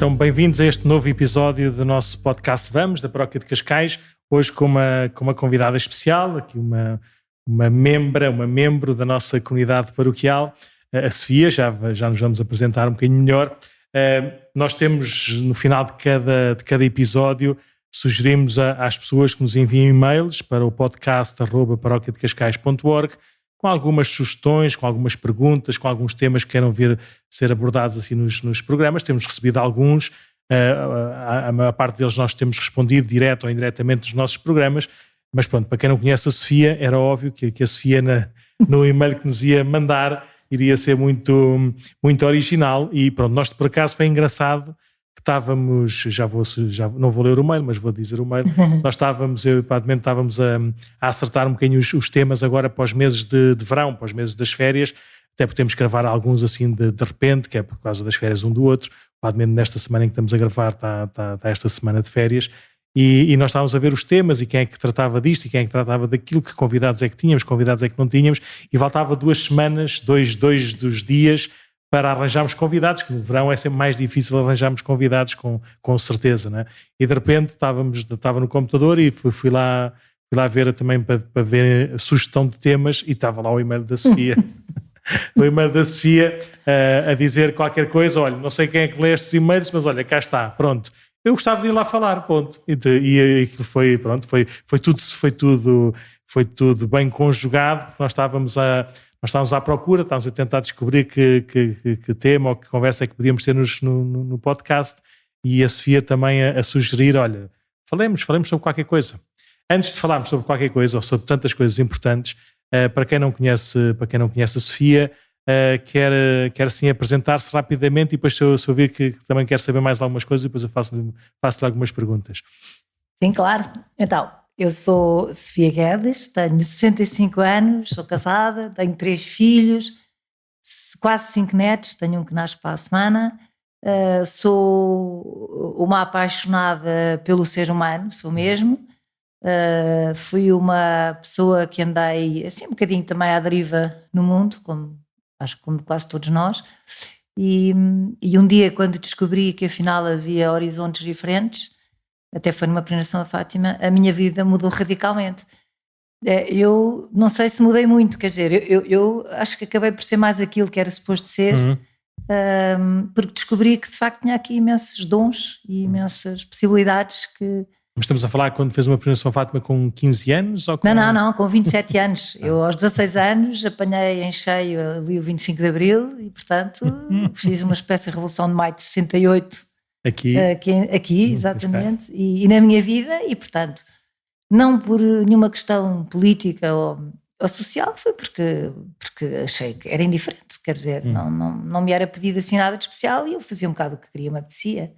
Sejam bem-vindos a este novo episódio do nosso podcast Vamos, da Paróquia de Cascais, hoje com uma convidada especial, aqui uma membro da nossa comunidade paroquial, a Sofia, já nos vamos apresentar um bocadinho melhor. Nós temos, no final de cada episódio, sugerimos às pessoas que nos enviem e-mails para o podcast@paroquiadecascais.org com algumas sugestões, com algumas perguntas, com alguns temas que queiram ver ser abordados assim nos programas. Temos recebido alguns, a maior parte deles nós temos respondido direto ou indiretamente nos nossos programas, mas pronto, para quem não conhece a Sofia, era óbvio que a Sofia no e-mail que nos ia mandar iria ser muito, muito original e pronto, nós por acaso foi engraçado que estávamos, já não vou ler o mail, mas vou dizer o mail, nós estávamos a acertar um bocadinho os temas agora para os meses de verão, para os meses das férias, até porque temos que gravar alguns assim de repente, que é por causa das férias um do outro, provavelmente nesta semana em que estamos a gravar está esta semana de férias, e nós estávamos a ver os temas e quem é que tratava disto e quem é que tratava daquilo, que convidados é que tínhamos, convidados é que não tínhamos, e faltava 2 semanas, dois dos dias, para arranjarmos convidados, que no verão é sempre mais difícil arranjarmos convidados com certeza, né? E de repente estava no computador e fui lá ver também para ver a sugestão de temas e estava lá o e-mail da Sofia. O e-mail da Sofia a dizer qualquer coisa, olha, não sei quem é que lê estes e-mails, mas olha, cá está, pronto. Eu gostava de ir lá falar, ponto. E aquilo foi, pronto, foi tudo bem conjugado, porque nós estávamos à procura, estávamos a tentar descobrir que tema ou que conversa é que podíamos ter no podcast, e a Sofia também a sugerir, olha, falemos sobre qualquer coisa. Antes de falarmos sobre qualquer coisa, ou sobre tantas coisas importantes, para quem não conhece a Sofia, quer sim apresentar-se rapidamente e depois se eu vir que também quer saber mais algumas coisas, depois eu faço-lhe algumas perguntas. Sim, claro. Então, eu sou Sofia Guedes, tenho 65 anos, sou casada, tenho 3 filhos, quase 5 netos, tenho um que nasce para a semana, sou uma apaixonada pelo ser humano, sou mesmo. Fui uma pessoa que andei assim um bocadinho também à deriva no mundo, acho que como quase todos nós, e um dia quando descobri que afinal havia horizontes diferentes, até foi numa peregrinação a Fátima, a minha vida mudou radicalmente. Eu não sei se mudei muito, quer dizer, eu acho que acabei por ser mais aquilo que era suposto ser, porque descobri que de facto tinha aqui imensos dons e imensas possibilidades que... Mas estamos a falar quando fez uma peregrinação a Fátima com 15 anos? Ou com... Não, com 27 anos. Eu aos 16 anos apanhei em cheio ali o 25 de Abril e portanto fiz uma espécie de revolução de maio de 68 aqui exatamente, e na minha vida, e portanto não por nenhuma questão política ou social, foi porque achei que era indiferente, quer dizer, não me era pedido assim nada de especial e eu fazia um bocado o que queria, me apetecia.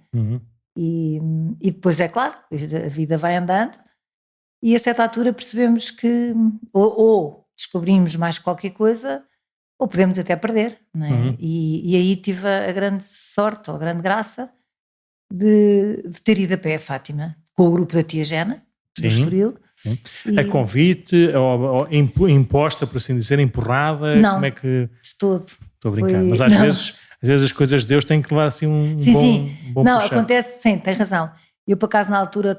E depois é claro, a vida vai andando e a certa altura percebemos que ou descobrimos mais qualquer coisa ou podemos até perder, não é? E aí tive a grande sorte ou a grande graça de ter ido a pé a Fátima com o grupo da Tia Gena do Estoril. A convite, ou imposta, por assim dizer, empurrada? Não, como é que... de todo. Estou a brincar, mas às vezes as coisas de Deus têm que levar assim um bom Não, puxar. acontece, sim, tem razão. Eu por acaso na altura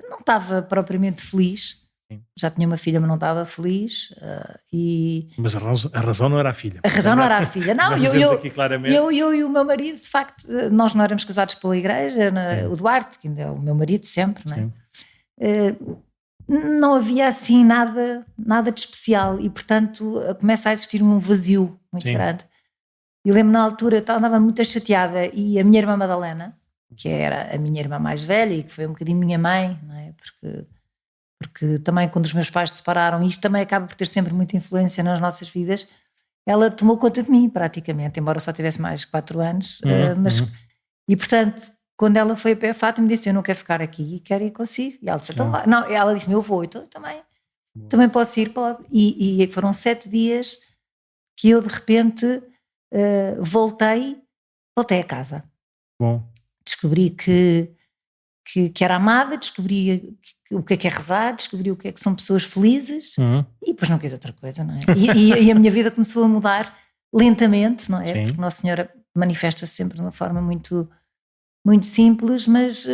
não estava propriamente feliz, já tinha uma filha mas não estava feliz. Mas a razão não era a filha. A razão não era a filha, não. Eu e o meu marido, de facto, nós não éramos casados pela igreja, o Duarte, que ainda é o meu marido sempre, não é? Não havia assim nada de especial e portanto começa a existir um vazio muito grande. E lembro na altura, eu andava muito chateada e a minha irmã Madalena, que era a minha irmã mais velha e que foi um bocadinho minha mãe, não é? Porque também quando os meus pais se separaram, isto também acaba por ter sempre muita influência nas nossas vidas, ela tomou conta de mim praticamente, embora só tivesse mais 4 anos, e portanto quando ela foi a pé a Fátima disse, eu não quero ficar aqui, quero ir consigo, e ela disse, então vai. Não, ela disse, eu vou, então também posso ir, pode. E foram 7 dias que eu de repente voltei a casa. Bom. Descobri que era amada, descobri o que é rezar, descobri o que é que são pessoas felizes e depois não quis outra coisa, não é? E a minha vida começou a mudar lentamente, não é? Porque Nossa Senhora manifesta-se sempre de uma forma muito muito simples, mas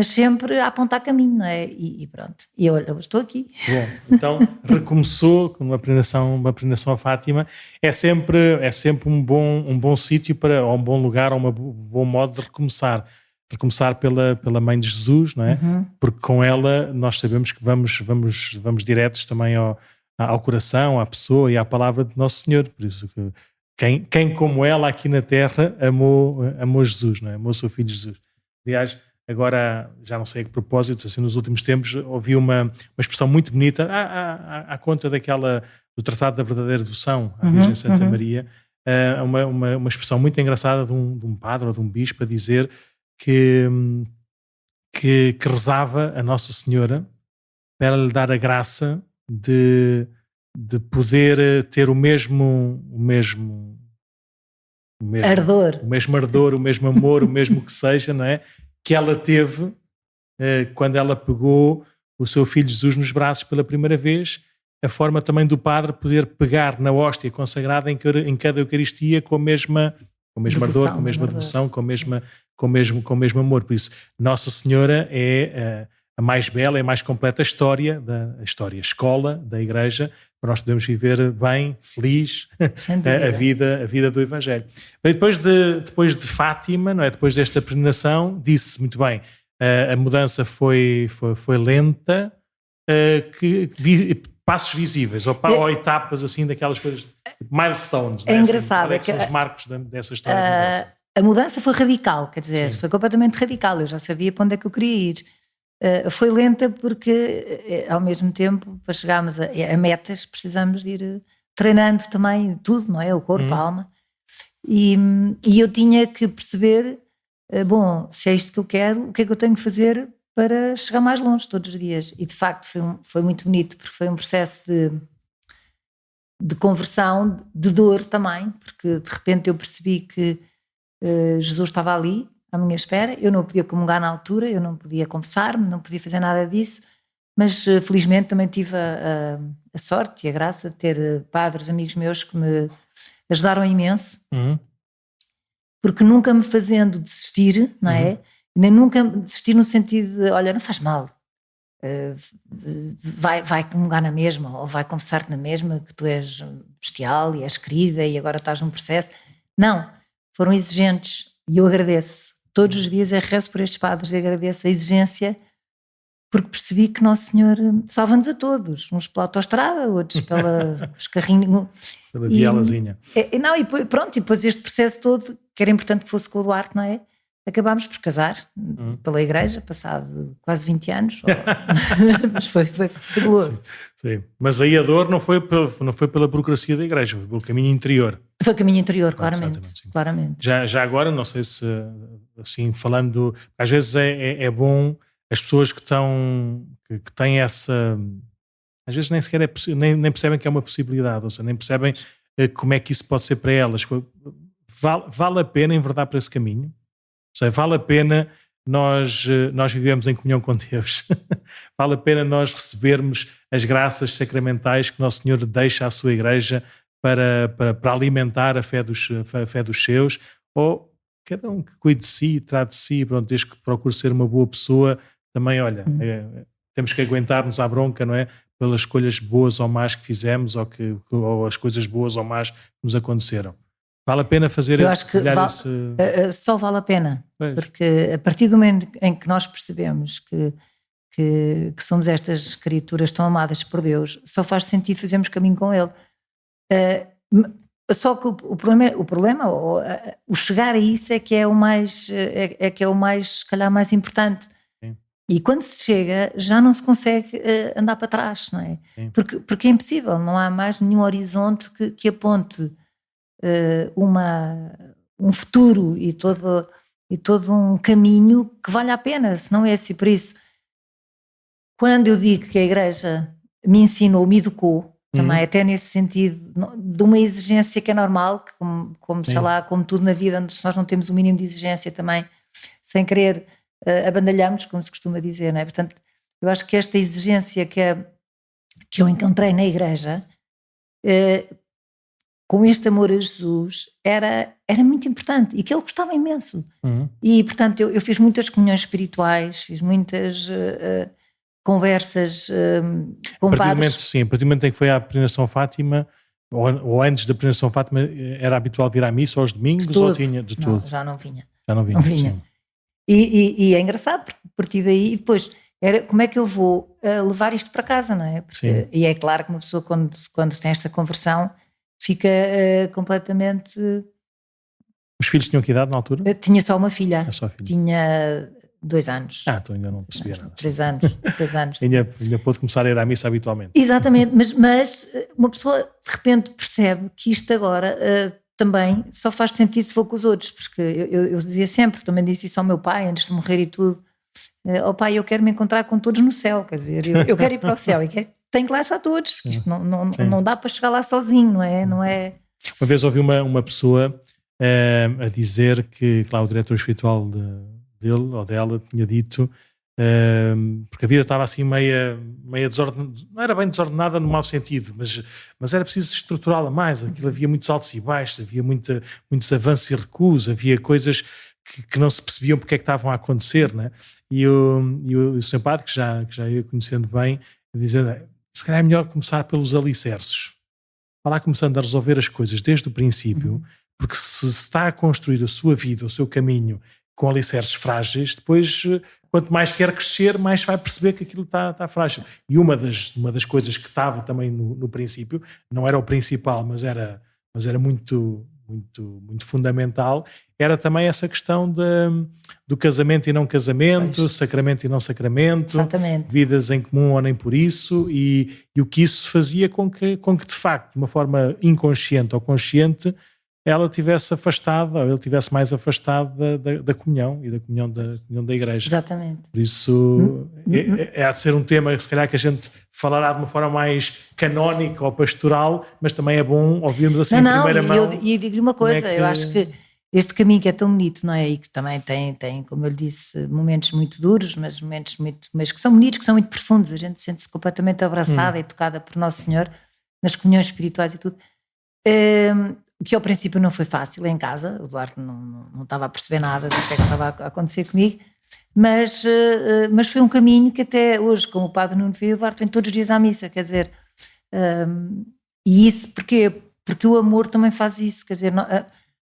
sempre a apontar caminho, não é? E pronto, e olha, eu estou aqui. Bom, então recomeçou com uma peregrinação a Fátima. É sempre um bom sítio ou um bom lugar, ou um bom modo de recomeçar. Recomeçar pela Mãe de Jesus, não é? Porque com ela nós sabemos que vamos diretos também ao coração, à pessoa e à palavra de Nosso Senhor. Por isso que quem como ela aqui na Terra amou Jesus, não é? Amou o seu Filho Jesus. Aliás, agora, já não sei a que propósito, assim, nos últimos tempos ouvi uma expressão muito bonita à conta do Tratado da Verdadeira Devoção à Virgem Santa Maria, uma expressão muito engraçada de um padre ou de um bispo a dizer que rezava a Nossa Senhora para lhe dar a graça de poder ter o mesmo ardor, o mesmo amor, o mesmo que seja, não é? Que ela teve quando ela pegou o seu Filho Jesus nos braços pela primeira vez, a forma também do padre poder pegar na hóstia consagrada em cada Eucaristia com a mesma ardor, com a mesma devoção, com o mesmo amor. Por isso, Nossa Senhora é a mais bela, é a mais completa escola da Igreja, para nós podermos viver bem, feliz, a vida do Evangelho. Bem, depois de Fátima, não é? Depois desta peregrinação, disse muito bem, a mudança foi lenta, passos visíveis, ou etapas assim, daquelas coisas, milestones. É engraçado. Assim, são os marcos dessa história de mudança? A mudança foi radical, quer dizer, foi completamente radical, eu já sabia para onde é que eu queria ir. Foi lenta porque, ao mesmo tempo, para chegarmos a metas, precisamos de ir treinando também tudo, não é? O corpo, a alma. E eu tinha que perceber, bom, se é isto que eu quero, o que é que eu tenho que fazer para chegar mais longe todos os dias. E de facto foi muito bonito, porque foi um processo de conversão, de dor também, porque de repente eu percebi que Jesus estava ali à minha espera, eu não podia comungar na altura, eu não podia confessar-me, não podia fazer nada disso, mas felizmente também tive a sorte e a graça de ter padres, amigos meus que me ajudaram imenso, porque nunca me fazendo desistir, não é? Nem nunca desistir no sentido de, olha, não faz mal, vai comungar na mesma, ou vai confessar-te na mesma, que tu és bestial e és querida e agora estás num processo. Não, foram exigentes e eu agradeço. Todos os dias eu rezo por estes padres e agradeço a exigência, porque percebi que Nosso Senhor salva-nos a todos, uns pela autoestrada, outros pelos carrinhos. Pela vielazinha. E depois este processo todo, que era importante que fosse com o Duarte, não é? Acabámos por casar pela Igreja, passado quase 20 anos, mas foi fabuloso. Sim. Mas aí a dor não foi pela burocracia da Igreja, foi pelo caminho interior. Foi caminho interior, claramente. Já agora, não sei se, assim, falando, às vezes é bom as pessoas que têm essa, às vezes nem sequer nem percebem que é uma possibilidade, ou seja, nem percebem como é que isso pode ser para elas. Vale a pena enverdar por esse caminho? Ou seja, vale a pena nós vivemos em comunhão com Deus. Vale a pena nós recebermos as graças sacramentais que Nosso Senhor deixa à sua Igreja para alimentar a fé dos seus, ou cada um que cuide de si, trate de si, pronto, desde que procure ser uma boa pessoa, também, olha, temos que aguentar-nos à bronca, não é? Pelas escolhas boas ou más que fizemos, ou as coisas boas ou más que nos aconteceram. Vale a pena fazer? Eu acho que só vale a pena, porque a partir do momento em que nós percebemos que somos estas criaturas tão amadas por Deus, só faz sentido fazermos caminho com Ele. Só que o problema, o chegar a isso é que é o mais, se calhar, mais importante. Sim. E quando se chega, já não se consegue andar para trás, não é? Porque é impossível, não há mais nenhum horizonte que aponte um futuro e todo um caminho que vale a pena, se não é esse. Por isso, quando eu digo que a Igreja me ensinou, me educou, também até nesse sentido, de uma exigência que é normal, que como sei lá, como tudo na vida, se nós não temos o mínimo de exigência também, sem querer, abandalhamos, como se costuma dizer, não é? Portanto, eu acho que esta exigência que eu encontrei na Igreja com este amor a Jesus era muito importante e que ele gostava imenso. E, portanto, eu fiz muitas comunhões espirituais, fiz muitas conversas com padres. Sim, a partir do momento em que foi à peregrinação Fátima, ou antes da peregrinação Fátima, era habitual vir à missa aos domingos? Ou tinha de tudo? Não, já não vinha. Não vinha. E é engraçado, porque a partir daí, depois, era como é que eu vou levar isto para casa, não é? Porque, e é claro que uma pessoa, quando tem esta conversão, fica completamente... Os filhos tinham que idade na altura? Eu tinha só uma filha. Só filha. Tinha 2 anos. Então ainda não percebia nada. 3 anos. 3 anos. ainda pôde começar a ir à missa habitualmente. Exatamente, mas uma pessoa de repente percebe que isto agora também só faz sentido se for com os outros, porque eu dizia sempre, também disse isso ao meu pai antes de morrer e tudo, pai, eu quero me encontrar com todos no céu, quer dizer, eu quero ir para o céu e tenho que lá estar todos, porque isto não dá para chegar lá sozinho, não é? Uma vez ouvi uma pessoa a dizer que, claro, o diretor espiritual dele ou dela tinha dito, porque a vida estava assim meia desordenada, não era bem desordenada no mau sentido, mas era preciso estruturá-la mais. Aquilo havia muitos altos e baixos, havia muitos avanços e recuos, havia coisas que não se percebiam porque é que estavam a acontecer, né? E o Sr. Padre, que já ia conhecendo bem, dizendo, se calhar é melhor começar pelos alicerces, para lá começando a resolver as coisas desde o princípio, porque se está a construir a sua vida, o seu caminho com alicerces frágeis, depois quanto mais quer crescer, mais vai perceber que aquilo está frágil. E uma das coisas que estava também no princípio, não era o principal, mas era muito fundamental, era também essa questão do casamento e não casamento, sacramento e não sacramento, exatamente, vidas em comum ou nem por isso, e o que isso fazia com que de facto, de uma forma inconsciente ou consciente, ela tivesse afastada, ou ele tivesse mais afastado da comunhão e da comunhão da Igreja. Exatamente. Por isso há de ser um tema, se calhar, que a gente falará de uma forma mais canónica ou pastoral, mas também é bom ouvirmos assim em primeira mão. E digo-lhe uma coisa, eu acho que este caminho que é tão bonito, não é? E que também tem, como eu lhe disse, momentos muito duros, mas que são bonitos, que são muito profundos. A gente sente-se completamente abraçada e tocada por Nosso Senhor nas comunhões espirituais e tudo. Que ao princípio não foi fácil em casa, o Duarte não estava a perceber nada do que é que estava a acontecer comigo, mas foi um caminho que até hoje, como o Padre Nuno vê, o Duarte vem todos os dias à missa, quer dizer, e isso porquê? Porque o amor também faz isso, quer dizer,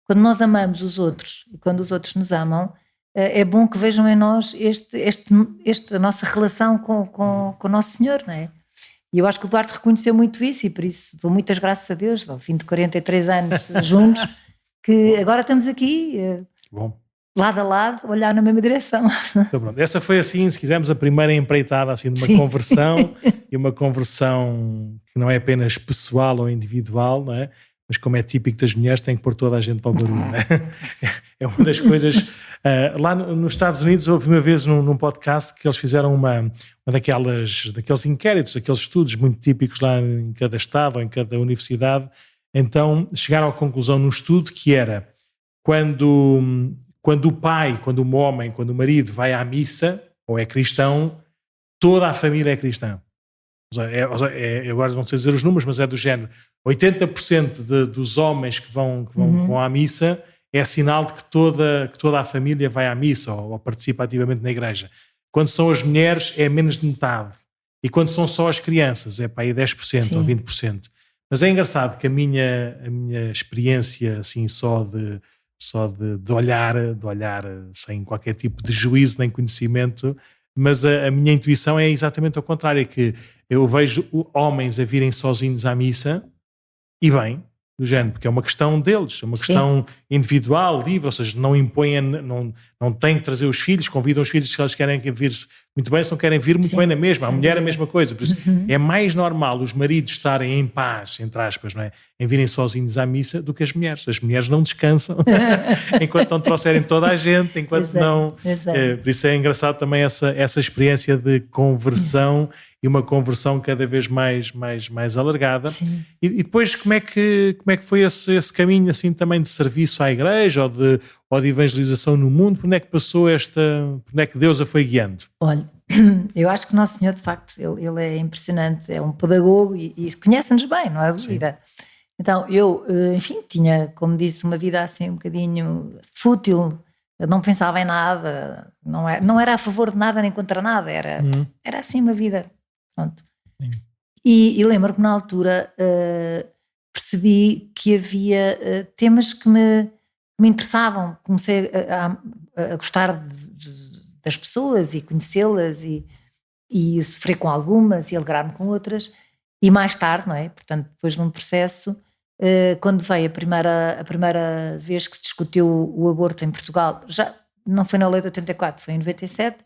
quando nós amamos os outros e quando os outros nos amam, é bom que vejam em nós a nossa relação com o Nosso Senhor, não é? E eu acho que o Duarte reconheceu muito isso e por isso dou muitas graças a Deus, ao fim de 43 anos juntos, que agora estamos aqui, lado a lado, a olhar na mesma direção. Então, pronto. Essa foi assim, se quisermos, a primeira empreitada assim, de uma conversão, e uma conversão que não é apenas pessoal ou individual, não é? Mas como é típico das mulheres, tem que pôr toda a gente para o barulho, não é? É uma das coisas... lá nos Estados Unidos houve uma vez num podcast que eles fizeram uma daqueles inquéritos, aqueles estudos muito típicos lá em cada estado ou em cada universidade. Então chegaram à conclusão num estudo que era quando o pai, quando o homem, quando o marido vai à missa ou é cristão, toda a família é cristã. Agora não sei dizer os números, mas é do género 80% dos homens que vão à missa é sinal de que toda a família vai à missa ou participa ativamente na igreja. Quando são as mulheres é menos de metade. E quando são só as crianças é para aí 10% Sim. ou 20%. Mas é engraçado que a minha experiência assim só de olhar sem qualquer tipo de juízo nem conhecimento, mas a minha intuição é exatamente ao contrário, é que eu vejo homens a virem sozinhos à missa e bem, do género, porque é uma questão deles, é uma questão individual, livre, ou seja, não impõem, não têm que trazer os filhos, convidam os filhos se eles querem vir muito bem, se não querem vir muito bem na mesma, a mulher é a mesma coisa, por isso é mais normal os maridos estarem em paz, entre aspas, não é? Em virem sozinhos à missa do que as mulheres não descansam enquanto não trouxerem toda a gente, enquanto não... por isso é engraçado também essa experiência de conversão e uma conversão cada vez mais alargada. E depois como é que foi esse caminho assim também de serviço à igreja ou de evangelização no mundo? Por onde é que passou por onde é que Deus a foi guiando? Olha, eu acho que o Nosso Senhor de facto, ele é impressionante, é um pedagogo e conhece-nos bem, não é dúvida. Então eu, enfim, tinha, como disse, uma vida assim um bocadinho fútil, eu não pensava em nada, não era a favor de nada nem contra nada, era assim uma vida, pronto. E lembro que na altura percebi que havia temas que me interessavam, comecei a gostar das pessoas e conhecê-las e sofrer com algumas e alegrar-me com outras, e mais tarde, não é? Portanto, depois de um processo, quando veio a primeira vez que se discutiu o aborto em Portugal, já não foi na lei de 84, foi em 97,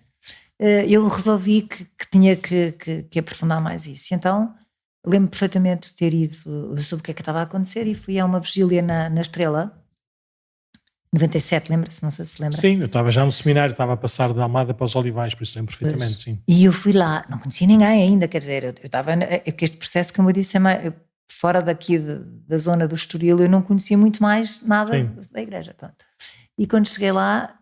eu resolvi que tinha que aprofundar mais isso. Então, lembro-me perfeitamente de ter ido sobre o que é que estava a acontecer e fui a uma vigília na Estrela, 97, lembra-se? Não sei se lembra. Sim, eu estava já no seminário, estava a passar da Almada para os Olivais, por isso lembro perfeitamente, sim. E eu fui lá, não conhecia ninguém ainda, quer dizer, eu estava, que este processo, como eu disse, fora daqui da zona do Estoril, eu não conhecia muito mais nada da igreja. Pronto. E quando cheguei lá,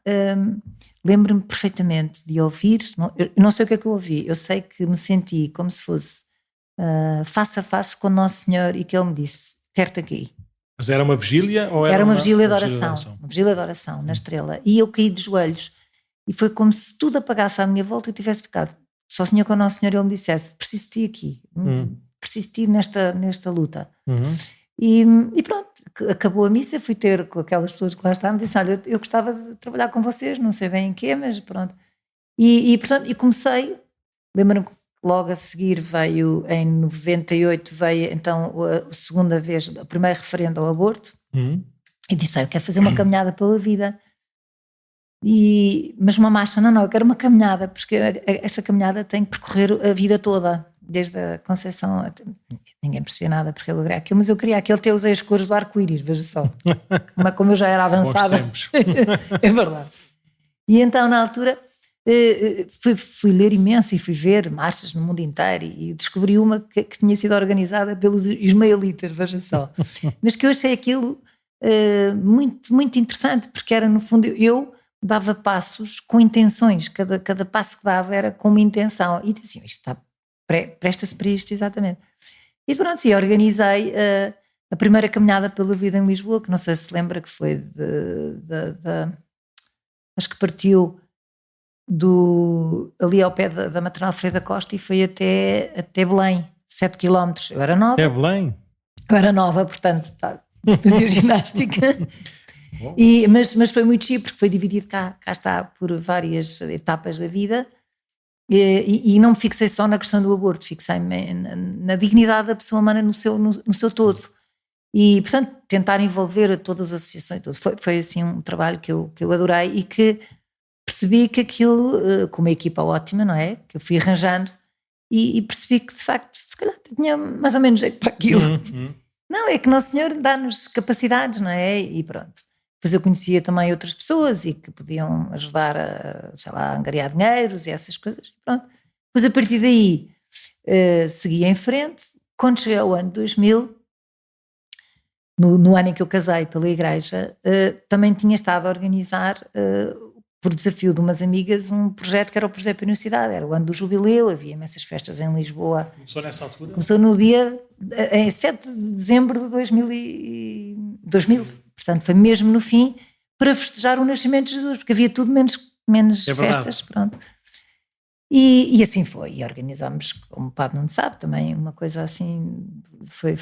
lembro-me perfeitamente de ouvir, eu não sei o que é que eu ouvi, eu sei que me senti como se fosse face a face com o Nosso Senhor e que Ele me disse, quero-te aqui. Mas era uma vigília ou era uma vigília de oração? Uma vigília de oração na Estrela. E eu caí de joelhos e foi como se tudo apagasse à minha volta e eu tivesse ficado sozinha com o Nosso Senhor e Ele me dissesse, preciso de ti aqui, preciso de ti nesta luta. E pronto, acabou a missa, fui ter com aquelas pessoas que lá estavam, disse, olha, eu gostava de trabalhar com vocês, não sei bem em quê, mas pronto. Portanto, comecei, lembro-me que logo a seguir veio, em 98, veio então a segunda vez, o primeiro referendo ao aborto, e disse, eu quero fazer uma caminhada pela vida. Mas uma marcha, não, eu quero uma caminhada, porque essa caminhada tem que percorrer a vida toda, desde a concepção, até, ninguém percebia nada porque eu queria aquilo, mas eu queria aquilo, até usei as cores do arco-íris, veja só, como eu já era avançada. É verdade. E então na altura fui ler imenso e fui ver marchas no mundo inteiro e descobri uma que tinha sido organizada pelos ismaelitas, veja só, mas que eu achei aquilo muito, muito interessante, porque era no fundo, eu dava passos com intenções, cada passo que dava era com uma intenção, e disse assim, isto presta-se para isto exatamente. E pronto, e organizei a primeira caminhada pela vida em Lisboa, que não sei se lembra, que foi acho que partiu ali ao pé da Maternal Freire da Costa e foi até Belém, 7 km. Eu era nova. Até Belém? Eu era nova, portanto, fazia ginástica. Mas foi muito chique, porque foi dividido cá está, por várias etapas da vida. E não me fixei só na questão do aborto, fixei-me na dignidade da pessoa humana no seu todo. E, portanto, tentar envolver todas as associações. Foi assim um trabalho que eu adorei e que percebi que aquilo, com uma equipa ótima, não é? Que eu fui arranjando e percebi que, de facto, se calhar tinha mais ou menos jeito para aquilo. Não, é que Nosso Senhor dá-nos capacidades, não é? E pronto. Depois eu conhecia também outras pessoas e que podiam ajudar a angariar dinheiros e essas coisas. Pronto. Depois a partir daí segui em frente. Quando cheguei ao ano 2000, no ano em que eu casei pela igreja, também tinha estado a organizar, por desafio de umas amigas, um projeto que era o Projeto Pio na Cidade. Era o ano do jubileu, havia imensas festas em Lisboa. Começou nessa altura? Começou no dia, em 7 de dezembro de 2000. Portanto, foi mesmo no fim, para festejar o nascimento de Jesus, porque havia tudo menos festas, pronto. E assim foi, e organizámos, como o Padre Nuno sabe, também uma coisa assim, foi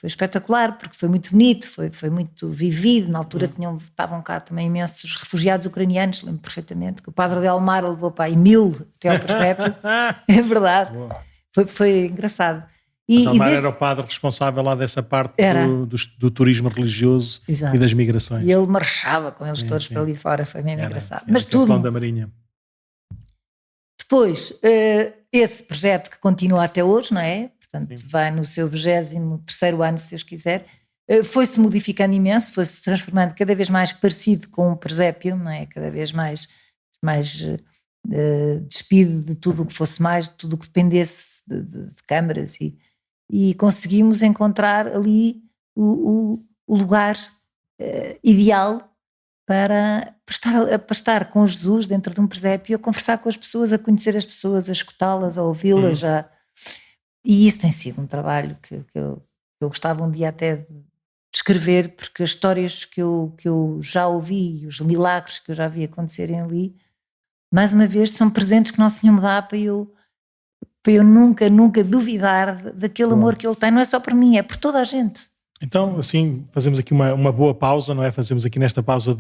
espetacular, porque foi muito bonito, foi muito vivido. Na altura estavam cá também imensos refugiados ucranianos, lembro perfeitamente, que o Padre de Almar levou para aí 1000 até ao presépio. É verdade, foi engraçado. Almar era o padre responsável lá dessa parte do turismo religioso. Exato. E das migrações. E ele marchava com eles todos para ali fora, foi mesmo engraçado. Mas tudo. Da Marinha. Depois, esse projeto que continua até hoje, não é? Portanto, vai no seu 23º ano, se Deus quiser, foi-se modificando imenso, foi-se transformando cada vez mais parecido com o presépio, não é? Cada vez mais despido de tudo o que fosse mais, de tudo o que dependesse de câmaras e conseguimos encontrar ali o lugar ideal para estar com Jesus dentro de um presépio, a conversar com as pessoas, a conhecer as pessoas, a escutá-las, a ouvi-las. E isso tem sido um trabalho que eu eu gostava um dia até de escrever, porque as histórias que eu já ouvi, os milagres que eu já vi acontecerem ali, mais uma vez são presentes que Nosso Senhor me dá para eu nunca duvidar daquele amor que Ele tem, não é só por mim, é por toda a gente. Então, assim, fazemos aqui uma boa pausa, não é? Fazemos aqui nesta pausa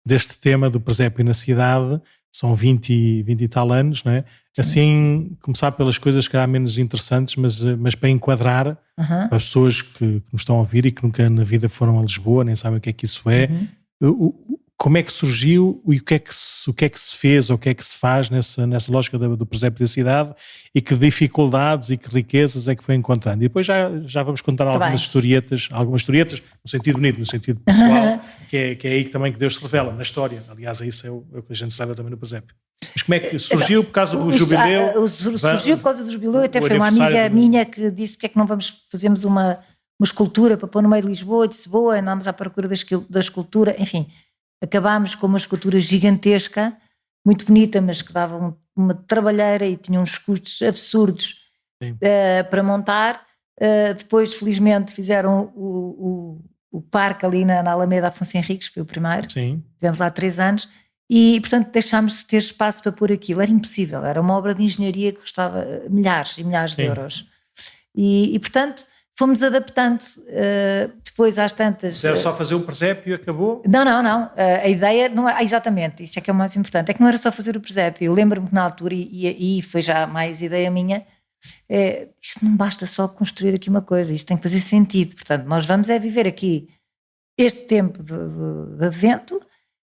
deste tema do presépio na cidade, são 20 e tal anos, não é? Assim, começar pelas coisas que há menos interessantes, mas para enquadrar para as pessoas que nos estão a ouvir e que nunca na vida foram a Lisboa, nem sabem o que é que isso é. Como é que surgiu e o que é que se fez ou o que é que se faz nessa lógica do presépio da cidade, e que dificuldades e que riquezas é que foi encontrando? E depois já vamos contar algumas historietas no sentido bonito, no sentido pessoal, que é aí que também que Deus se revela, na história. Aliás, é isso o que a gente sabe também no presépio. Mas como é que surgiu por causa do jubileu? Surgiu por causa do jubileu, até foi uma amiga minha que disse porque é que não fazemos uma escultura para pôr no meio de Lisboa, de boa, andámos à procura da escultura, enfim, acabámos com uma escultura gigantesca, muito bonita, mas que dava uma trabalheira e tinha uns custos absurdos para montar. Depois, felizmente, fizeram o parque ali na Alameda Afonso Henriques, foi o primeiro. Sim. Tivemos lá 3 anos. E, portanto, deixámos de ter espaço para pôr aquilo. Era impossível, era uma obra de engenharia que custava milhares e milhares de euros. E, portanto, fomos adaptando. Depois, às tantas... Era só fazer o presépio e acabou? Não. A ideia não é... Exatamente, isso é que é o mais importante. É que não era só fazer o presépio. Eu lembro-me que na altura, e foi já mais ideia minha, isto não basta só construir aqui uma coisa, isto tem que fazer sentido. Portanto, nós vamos viver aqui este tempo de advento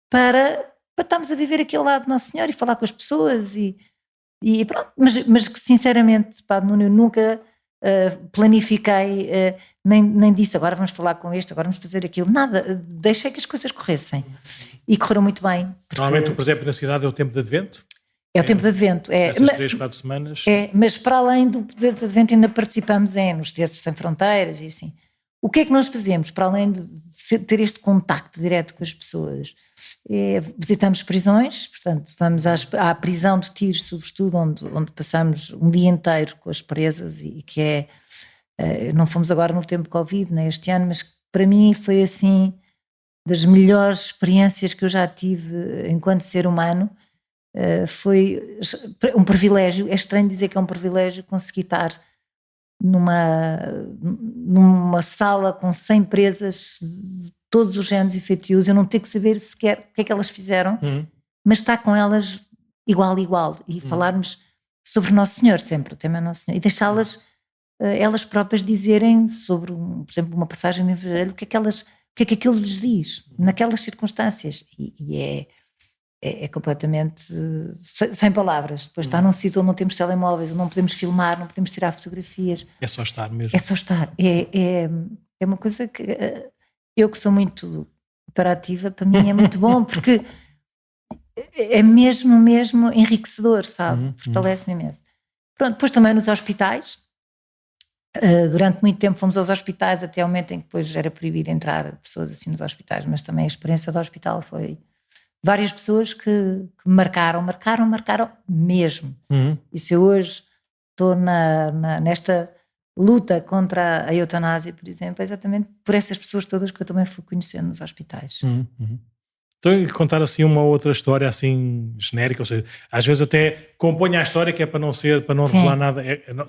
para estarmos a viver aqui ao lado de Nosso Senhor e falar com as pessoas e pronto, mas que sinceramente, Nuno, eu nunca planifiquei, nem disse agora vamos falar com este, agora vamos fazer aquilo, nada, deixei que as coisas corressem e correram muito bem. Normalmente o presépio na cidade é o tempo de advento? É o tempo de advento. Essas 3, 4 semanas? Mas para além do tempo de advento ainda participamos nos Teatros Sem Fronteiras e assim. O que é que nós fazemos, para além de ter este contacto direto com as pessoas? Visitamos prisões, portanto, vamos à prisão de Tiro, sobretudo, onde passamos um dia inteiro com as presas e que não fomos agora no tempo Covid, nem este ano, mas para mim foi assim, das melhores experiências que eu já tive enquanto ser humano. Foi um privilégio, é estranho dizer que é um privilégio conseguir estar numa sala com 100 presas de todos os géneros e feitios, eu não ter que saber sequer o que é que elas fizeram, mas estar com elas igual e falarmos sobre Nosso Senhor sempre, o tema é Nosso Senhor, e deixá-las elas próprias dizerem sobre, por exemplo, uma passagem do Evangelho, o que é que aquilo lhes diz naquelas circunstâncias, e é completamente sem palavras. Depois está num sítio onde não temos telemóveis, onde não podemos filmar, não podemos tirar fotografias. É só estar mesmo. É só estar. É uma coisa que eu que sou muito hiperativa, para mim é muito bom, porque é mesmo enriquecedor, sabe? Fortalece-me imenso. Pronto, depois também nos hospitais. Durante muito tempo fomos aos hospitais, até o momento em que depois era proibido entrar pessoas assim nos hospitais, mas também a experiência do hospital foi... Várias pessoas que marcaram mesmo. E se eu hoje estou nesta luta contra a eutanásia, por exemplo, é exatamente por essas pessoas todas que eu também fui conhecendo nos hospitais. Então, contar assim uma outra história assim genérica, ou seja, às vezes até componho a história que é para não revelar nada.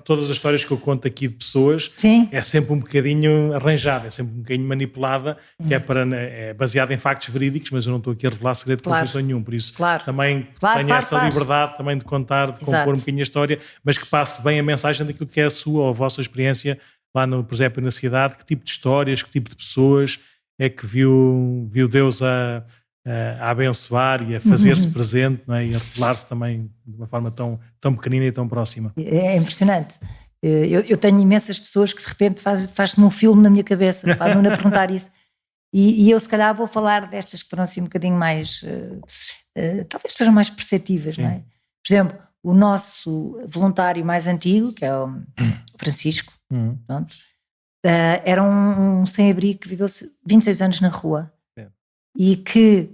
Todas as histórias que eu conto aqui de pessoas é sempre um bocadinho arranjada, é sempre um bocadinho manipulada, que é baseada em factos verídicos, mas eu não estou aqui a revelar segredo de conclusão nenhum, por isso também tenho essa liberdade também de contar, de compor um bocadinho a história, mas que passe bem a mensagem daquilo que é a sua ou a vossa experiência lá no presépio na cidade. Que tipo de histórias, que tipo de pessoas é que viu Deus a abençoar e a fazer-se presente, não é? E a revelar-se também de uma forma tão pequenina e tão próxima. É impressionante. Eu tenho imensas pessoas que de repente faz-me um filme na minha cabeça para não perguntar isso, e eu se calhar vou falar destas que foram assim um bocadinho mais talvez sejam mais perceptíveis, não é? Por exemplo, o nosso voluntário mais antigo, que é o Francisco, pronto, era um sem-abrigo que viveu 26 anos na rua e que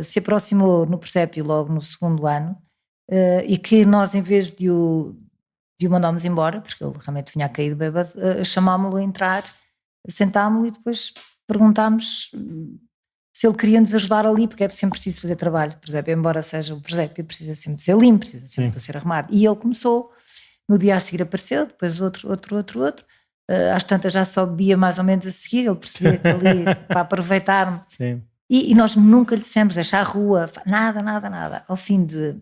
se aproximou no presépio logo no segundo ano, e que nós, em vez de o de o mandámos embora, porque ele realmente vinha a cair de bêbado, chamámo-lo a entrar, sentámo-lo e depois perguntámos se ele queria nos ajudar ali, porque é sempre preciso fazer trabalho. Por exemplo, embora seja o presépio, precisa sempre de ser limpo, precisa sempre de ser arrumado. E ele começou, no dia a seguir apareceu, depois outro. Às tantas já só bebia mais ou menos a seguir, ele percebia que ali, para aproveitar-me. Sim. E nós nunca lhe dissemos deixar a rua, nada. Ao fim de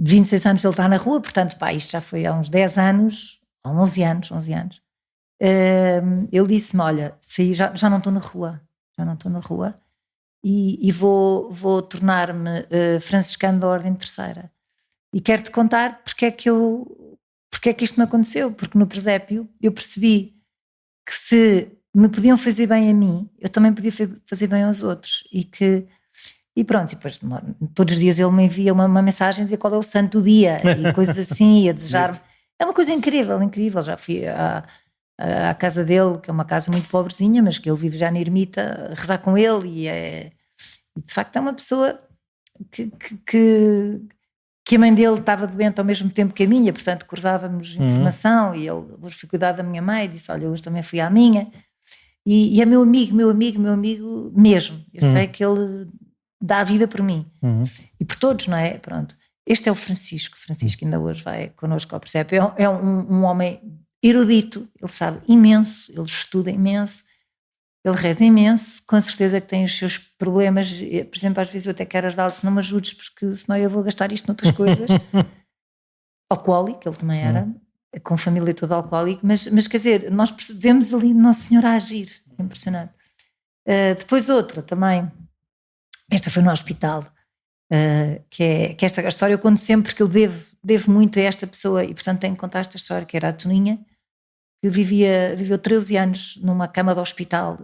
26 anos ele está na rua, portanto, isto já foi há uns 10 anos, há 11 anos. Ele disse-me, olha, saí, já não estou na rua, e vou tornar-me franciscano da Ordem Terceira. E quero-te contar porque é que isto me aconteceu, porque no presépio eu percebi que se me podiam fazer bem a mim, eu também podia fazer bem aos outros, e pronto, e depois todos os dias ele me envia uma mensagem a dizer qual é o santo dia e coisas assim, a desejar-me. É uma coisa incrível, já fui à casa dele, que é uma casa muito pobrezinha, mas que ele vive já na ermita, a rezar com ele, e de facto é uma pessoa que a mãe dele estava doente ao mesmo tempo que a minha, portanto cruzávamos informação, e ele hoje foi cuidar da minha mãe, disse, olha, hoje também fui à minha, e é meu amigo mesmo, eu sei que ele dá a vida por mim, e por todos, não é? Pronto, este é o Francisco ainda hoje vai connosco ao presépio, é um homem erudito, ele sabe imenso, ele estuda imenso, ele reza imenso, com certeza que tem os seus problemas, por exemplo, às vezes eu até quero ajudá-lo, se não me ajudes, porque senão eu vou gastar isto noutras coisas. Alcoólico, ele também era, com família toda alcoólica, mas quer dizer, nós vemos ali Nossa Senhora a agir, é impressionante. Depois outra também, esta foi no hospital, que esta história eu conto sempre porque eu devo muito a esta pessoa e portanto tenho que contar esta história, que era a Toninha, que viveu 13 anos numa cama de hospital,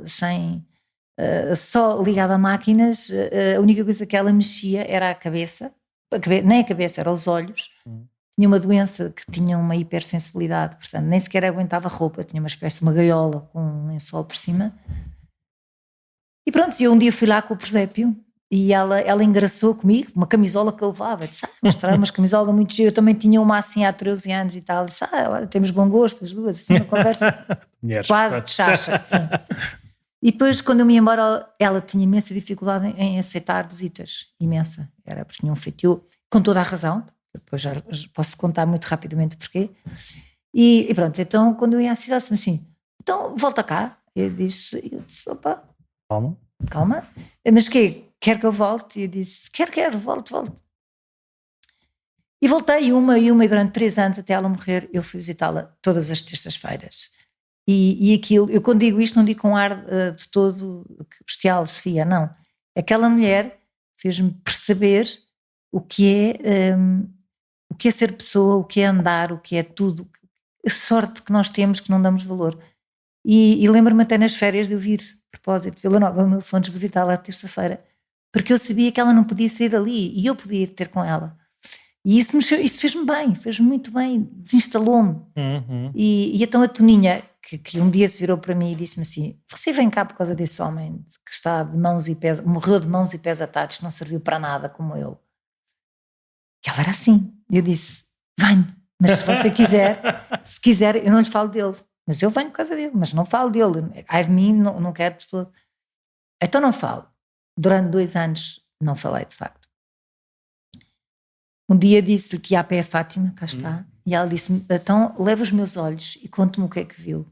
só ligada a máquinas, a única coisa que ela mexia era a cabeça, nem a cabeça, eram os olhos, tinha uma doença que tinha uma hipersensibilidade, portanto nem sequer aguentava roupa, tinha uma espécie de uma gaiola com um lençol por cima, e pronto, eu um dia fui lá com o presépio, e ela engraçou comigo, uma camisola que eu levava, disse, mostrar umas camisolas muito giras, eu também tinha uma assim há 13 anos e tal, disse, olha, temos bom gosto, as duas, assim, uma conversa quase de chacha, assim. E depois, quando eu me ia embora, ela tinha imensa dificuldade em aceitar visitas, imensa, porque tinha um feitio, com toda a razão, depois já posso contar muito rapidamente porquê, e pronto, então quando eu ia à cidade, disse-me assim, então volta cá, eu disse opa, calma, mas quer que eu volte? E eu disse, quero, volto. E voltei uma, e durante 3 anos, até ela morrer, eu fui visitá-la todas as terças-feiras. E aquilo, eu quando digo isto, não digo com ar de todo bestial, Sofia, não. Aquela mulher fez-me perceber o que é ser pessoa, o que é andar, o que é tudo, a sorte que nós temos que não damos valor. E lembro-me até nas férias de eu vir, a propósito, de Vila Nova, fomos visitá-la à terça-feira, porque eu sabia que ela não podia sair dali e eu podia ir ter com ela. E isso fez-me bem, fez-me muito bem, desinstalou-me. E então a Toninha, que um dia se virou para mim e disse-me assim, você vem cá por causa desse homem que está de mãos e pés, morreu de mãos e pés atados, não serviu para nada como eu. E ela era assim. Eu disse, venho, mas se você quiser, se quiser, eu não lhe falo dele. Mas eu venho por causa dele, mas não falo dele. Ai de mim, não quero de todo. Então não falo. Durante 2 anos não falei, de facto. Um dia disse-lhe que ia a pé a Fátima, cá está, e ela disse-me, então leva os meus olhos e conte-me o que é que viu.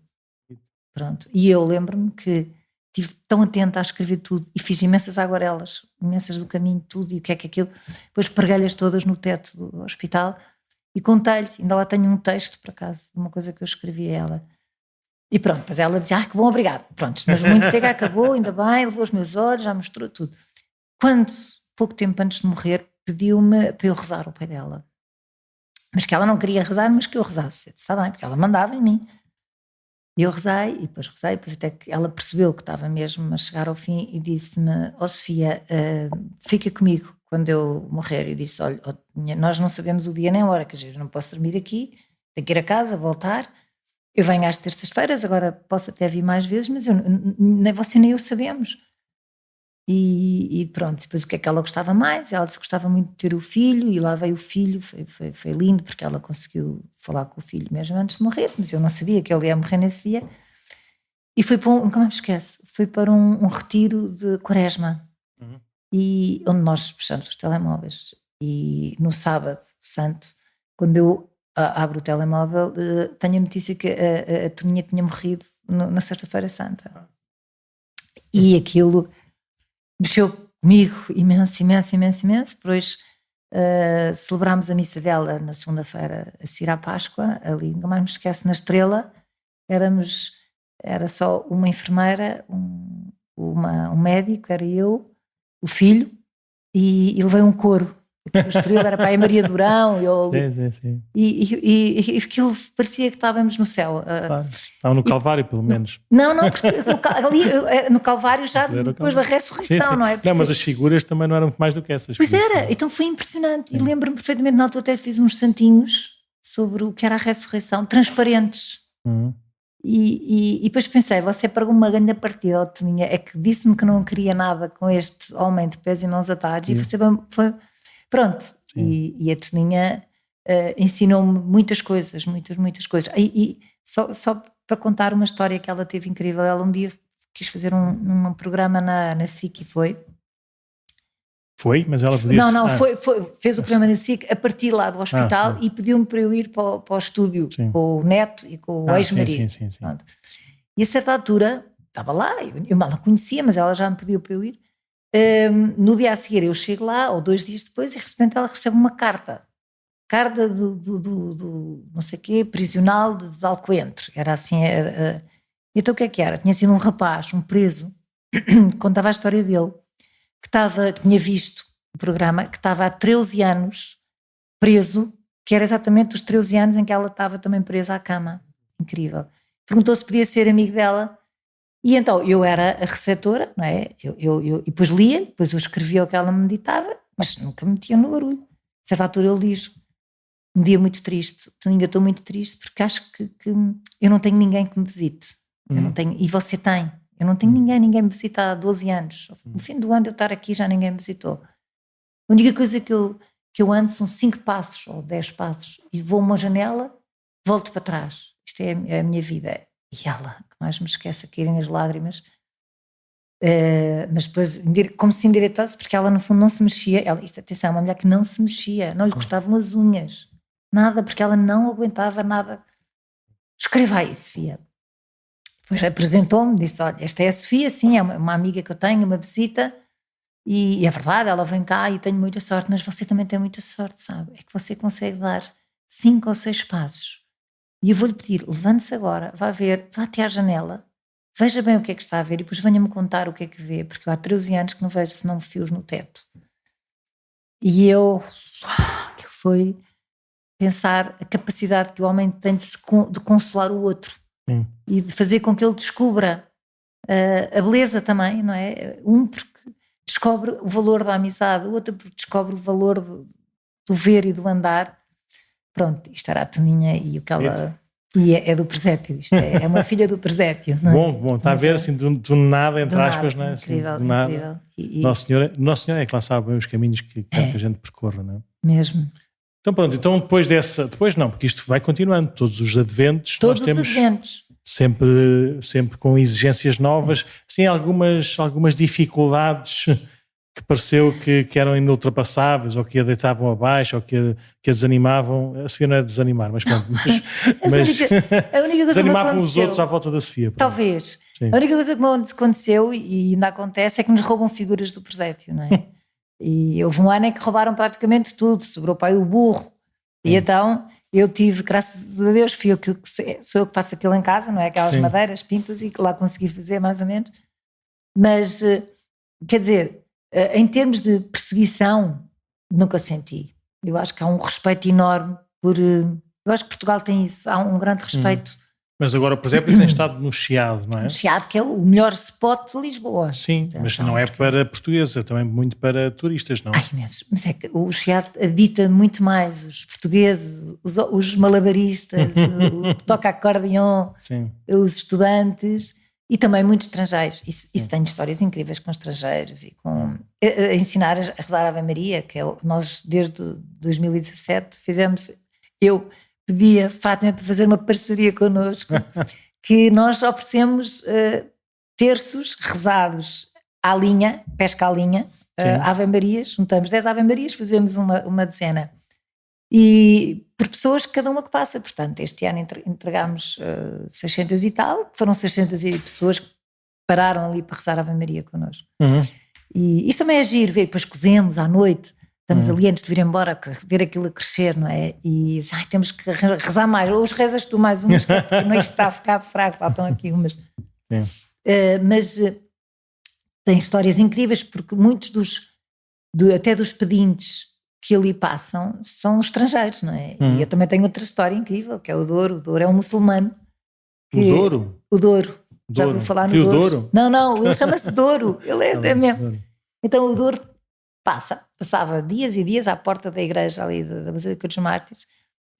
Pronto. E eu lembro-me que estive tão atenta a escrever tudo e fiz imensas aguarelas, imensas do caminho, tudo, e o que é aquilo. Depois preguei-lhes todas no teto do hospital e contei-lhe, ainda lá tenho um texto, por acaso, de uma coisa que eu escrevi a ela. E pronto, mas ela dizia, que bom, obrigado. Pronto, mas muito chega, acabou, ainda bem, levou os meus olhos, já mostrou tudo. Quando, pouco tempo antes de morrer, pediu-me para eu rezar ao pai dela. Mas que ela não queria rezar, mas que eu rezasse. Eu disse, está bem, porque ela mandava em mim. E eu rezei, e depois até que ela percebeu que estava mesmo a chegar ao fim e disse-me, Sofia, fica comigo quando eu morrer. Eu disse, olha, nós não sabemos o dia nem a hora, quer dizer, eu não posso dormir aqui, tenho que ir a casa, voltar. Eu venho às terças-feiras, agora posso até vir mais vezes, mas nem você nem eu sabemos. E pronto, depois o que é que ela gostava mais? Ela disse que gostava muito de ter o filho, e lá veio o filho, foi lindo, porque ela conseguiu falar com o filho mesmo antes de morrer, mas eu não sabia que ele ia morrer nesse dia. E foi para nunca mais me esqueço, foi para um retiro de Quaresma, e onde nós fechamos os telemóveis. E no sábado santo, quando eu abro o telemóvel, tenho a notícia que a Toninha tinha morrido na sexta-feira santa. E aquilo mexeu comigo imenso. Depois celebrámos a missa dela na segunda-feira a seguir à Páscoa, ali, nunca mais me esqueço, na Estrela. Era só uma enfermeira, um médico, era eu, o filho, e levei um coro. O Estrela era para a Maria Durão. Sim. E aquilo parecia que estávamos no céu. Claro. Estavam no Calvário, pelo menos. Não, porque ali no Calvário já depois da ressurreição, sim. Não é? Porque... Não, mas as figuras também não eram muito mais do que essas. Pois era, então foi impressionante. Sim. E lembro-me perfeitamente, na altura até fiz uns santinhos sobre o que era a ressurreição, transparentes. E depois pensei, você pagou uma grande partida ao Toninha, é que disse-me que não queria nada com este homem de pés e mãos atados, e você foi pronto. E a Toninha ensinou-me muitas coisas, muitas coisas. E só para contar uma história que ela teve incrível, ela um dia quis fazer um programa na SIC e foi, mas ela podia... Não, fez o programa na SIC a partir lá do hospital e pediu-me para eu ir para o estúdio, sim, com o neto e com o ex-marido. Sim. E a certa altura, estava lá, eu mal a conhecia, mas ela já me pediu para eu ir. No dia a seguir eu chego lá, ou 2 dias depois, e de repente ela recebe uma carta do não sei o quê, prisional de Alcoentre. Era assim, então o que é que era? Tinha sido um rapaz, um preso, que contava a história dele, que tinha visto o programa, que estava há 13 anos preso, que era exatamente os 13 anos em que ela estava também presa à cama. Incrível. Perguntou se podia ser amigo dela, e então eu era a receptora, não é? Eu depois lia, depois eu escrevia o que ela me ditava, mas nunca me metia no barulho. A certa altura ele diz, um dia muito triste, Toninha, estou muito triste porque acho que eu não tenho ninguém que me visite. Eu não tenho, e você tem. Eu não tenho ninguém me visita há 12 anos. No fim do ano eu estar aqui já ninguém me visitou. A única coisa que eu ando são 5 passos ou 10 passos e vou a uma janela, volto para trás. Isto é a minha vida. E ela, que mais me esquece a caírem as lágrimas, mas depois, como se endireitasse, porque ela no fundo não se mexia. Atenção, é uma mulher que não se mexia, não lhe gostavam as unhas, nada, porque ela não aguentava nada. Escreva aí, Sofia. Depois apresentou-me, disse, olha, esta é a Sofia, sim, é uma amiga que eu tenho, uma visita, e é verdade, ela vem cá e eu tenho muita sorte, mas você também tem muita sorte, sabe? É que você consegue dar 5 ou 6 passos. E eu vou-lhe pedir, levante-se agora, vá até à janela, veja bem o que é que está a ver e depois venha-me contar o que é que vê, porque eu há 13 anos que não vejo senão fios no teto. E aquilo foi pensar a capacidade que o homem tem de consolar o outro. E de fazer com que ele descubra a beleza também, não é? Porque descobre o valor da amizade, o outro porque descobre o valor do ver e do andar. Pronto, isto era a Toninha e o que ela... E é do presépio, isto é uma filha do presépio. Não é? Bom, está a ver assim do nada, entre aspas, não é? Incrível, assim, incrível. Nosso Senhor é que lá sabe bem os caminhos que a gente percorra, não é? Mesmo. Então pronto, depois não, porque isto vai continuando, todos os adventos. Todos os adventos. Sempre com exigências novas, sim, algumas dificuldades que pareceu que eram inultrapassáveis, ou que a deitavam abaixo, ou que a desanimavam. A Sofia não é desanimar, mas pronto. A única coisa desanimavam os outros à volta da Sofia. Pronto. Talvez. Sim. A única coisa que me aconteceu, e ainda acontece, é que nos roubam figuras do presépio, não é? E houve um ano em que roubaram praticamente tudo, sobrou para aí o burro. E então eu tive, graças a Deus, sou eu que faço aquilo em casa, não é? Aquelas madeiras, pintos, e que lá consegui fazer mais ou menos. Mas, quer dizer, em termos de perseguição, nunca senti. Eu acho que há um respeito enorme eu acho que Portugal tem isso, há um grande respeito. Mas agora, por exemplo, tem estado no Chiado, não é? No Chiado, que é o melhor spot de Lisboa. Sim, então, mas não é para portugueses, é também muito para turistas, não? Ai, imenso. Mas é que o Chiado habita muito mais os portugueses, os malabaristas, o que toca acordeon, os estudantes, E também muitos estrangeiros. Isso tem histórias incríveis com estrangeiros e com a ensinar a rezar a Ave Maria, que nós desde 2017 fizemos. Eu pedi a Fátima para fazer uma parceria connosco, que nós oferecemos terços rezados à linha, pesca à linha, Ave Marias, juntamos 10 Ave Marias, fazemos uma dezena. E por pessoas, cada uma que passa. Portanto, este ano entregámos 600 e tal, foram 600 pessoas que pararam ali para rezar a Ave Maria connosco. E isto também é giro, ver, depois cozemos à noite, estamos ali antes de vir embora, ver aquilo a crescer, não é? E temos que rezar mais, ou os rezas tu mais umas, porque não está a ficar fraco, faltam aqui umas. Mas tem histórias incríveis, porque muitos até dos pedintes que ali passam são estrangeiros, não é? E eu também tenho outra história incrível, que é o Douro. O Douro é um muçulmano. O Douro? O Douro. Já ouviu falar no Douro? Não, ele chama-se Douro. Ele é mesmo. Então o Douro passava dias e dias à porta da igreja ali da Basílica dos Mártires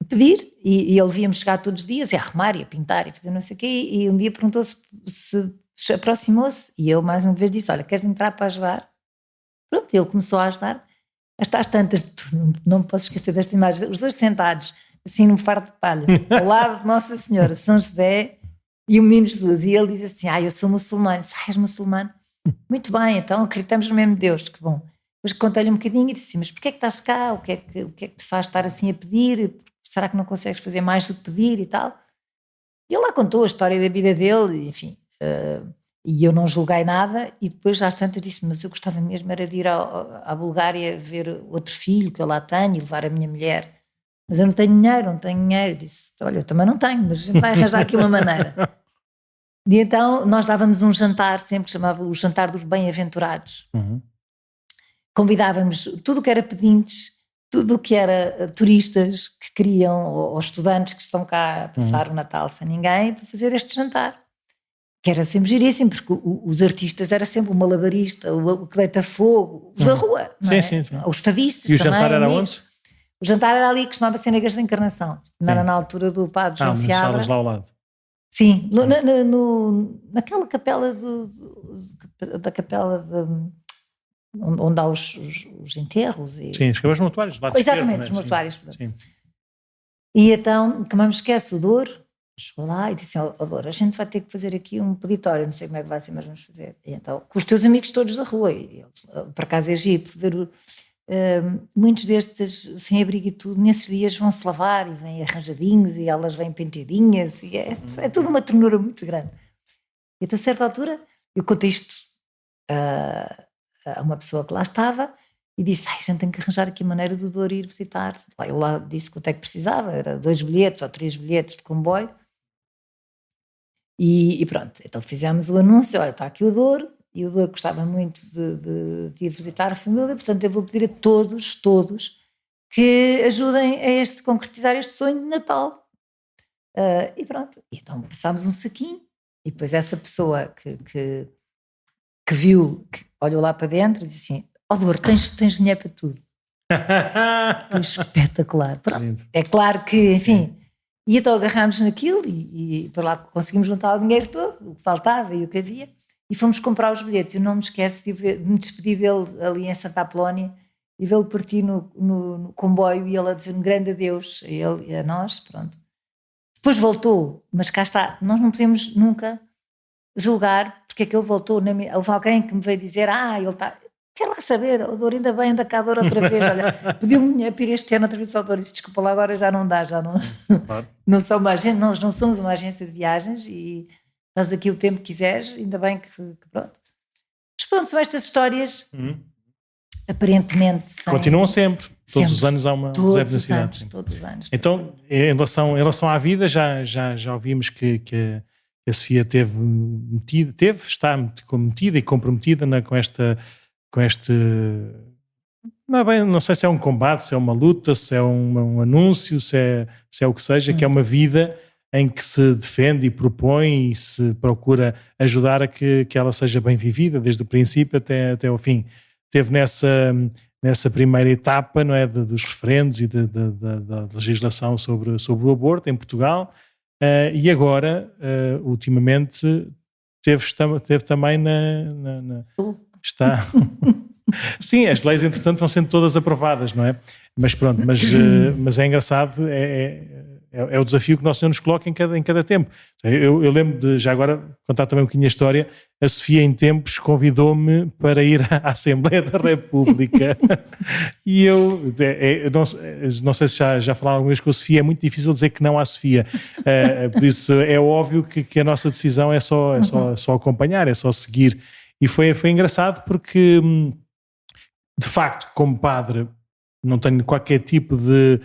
a pedir, e ele via-me chegar todos os dias e a arrumar e a pintar e a fazer não sei o quê, e um dia perguntou-se, se aproximou-se, e eu mais uma vez disse, olha, queres entrar para ajudar? Pronto, ele começou a ajudar. Às tantas, não me posso esquecer desta imagem, os dois sentados, assim num fardo de palha, ao lado de Nossa Senhora, São José e o Menino Jesus, e ele diz assim, eu sou muçulmano. Disse, és muçulmano? Muito bem, então acreditamos no mesmo Deus, que bom. Depois contei-lhe um bocadinho e disse assim, mas porquê é que estás cá? O que é que te faz estar assim a pedir? Será que não consegues fazer mais do que pedir e tal? E ele lá contou a história da vida dele, enfim, e eu não julguei nada, e depois às tantas disse, mas eu gostava mesmo era de ir à Bulgária ver outro filho que eu lá tenho e levar a minha mulher, mas eu não tenho dinheiro. Disse, olha, eu também não tenho, mas a gente vai arranjar aqui uma maneira. E então nós dávamos um jantar, sempre que chamava o jantar dos bem-aventurados. Convidávamos tudo o que era pedintes, tudo o que era turistas que queriam, ou estudantes que estão cá a passar o Natal sem ninguém, para fazer este jantar. Que era sempre giríssimo, porque os artistas era sempre o malabarista, o que deita fogo, os da rua, não é? Sim. Os fadistas também. E o jantar era onde? O jantar era ali, que chamava ser na Igreja da Encarnação. Não era na altura do Padre João Seabra. Lá ao lado. Sim, naquela capela da capela onde há os enterros. Sim, os mortuários. Exatamente, os mortuários. Sim. E então, que não me esquece, o Douro chegou lá e disse, Douro, a gente vai ter que fazer aqui um peditório, não sei como é que vai ser, mas vamos fazer. E então, com os teus amigos todos da rua, e eles, por acaso é giro, ver muitos destes sem abrigo e tudo, nesses dias vão-se lavar e vêm arranjadinhos e elas vêm penteadinhas e é tudo uma ternura muito grande. E até a certa altura eu contei isto a uma pessoa que lá estava e disse, a gente tem que arranjar aqui a maneira do Douro ir visitar. Ele lá disse quanto é que precisava, era 2 bilhetes ou 3 bilhetes de comboio. E pronto, então fizemos o anúncio, olha, está aqui o Douro, e o Douro gostava muito de ir visitar a família, portanto eu vou pedir a todos que ajudem a concretizar este sonho de Natal. E pronto, então passámos um saquinho, e depois essa pessoa que viu, que olhou lá para dentro e disse assim, Douro, tens dinheiro para tudo. Foi espetacular. Pronto. É claro que, enfim, e então agarrámos naquilo e por lá conseguimos juntar o dinheiro todo, o que faltava e o que havia, e fomos comprar os bilhetes. Eu não me esqueço de me despedir dele ali em Santa Apolónia e vê-lo partir no comboio e ele a dizer um grande adeus a ele e a nós, pronto. Depois voltou, mas cá está, nós não podemos nunca julgar porque é que ele voltou. Houve alguém que me veio dizer, ele está... Quer lá saber, o Douro ainda bem, anda cá Douro outra vez, olha, pediu-me dinheiro para ir este ano outra vez ao Douro, disse, desculpa lá, agora já não dá, já não, claro. Nós não somos uma agência de viagens e estás aqui o tempo que quiseres, ainda bem que pronto. Mas pronto, são estas histórias, aparentemente... Continuam sempre, todos os anos há uma cidade. Todos os anos. Então, em relação à vida, já ouvimos que a Sofia está metida e comprometida com este, não sei se é um combate, se é uma luta, se é um anúncio, se é o que seja, que é uma vida em que se defende e propõe e se procura ajudar a que ela seja bem vivida, desde o princípio até ao fim. Teve nessa primeira etapa, não é, dos referendos e da legislação sobre o aborto em Portugal, e agora, ultimamente, teve também está... Sim, as leis, entretanto, vão sendo todas aprovadas, não é? Mas pronto, mas é engraçado, é o desafio que o Nosso Senhor nos coloca em cada tempo. Eu lembro de, já agora, contar também um bocadinho a história. A Sofia, em tempos, convidou-me para ir à Assembleia da República e eu não sei se já falaram alguma vez com a Sofia, é muito difícil dizer que não à Sofia, por isso é óbvio que a nossa decisão é só acompanhar, é só seguir. E foi engraçado porque, de facto, como padre, não tenho qualquer tipo de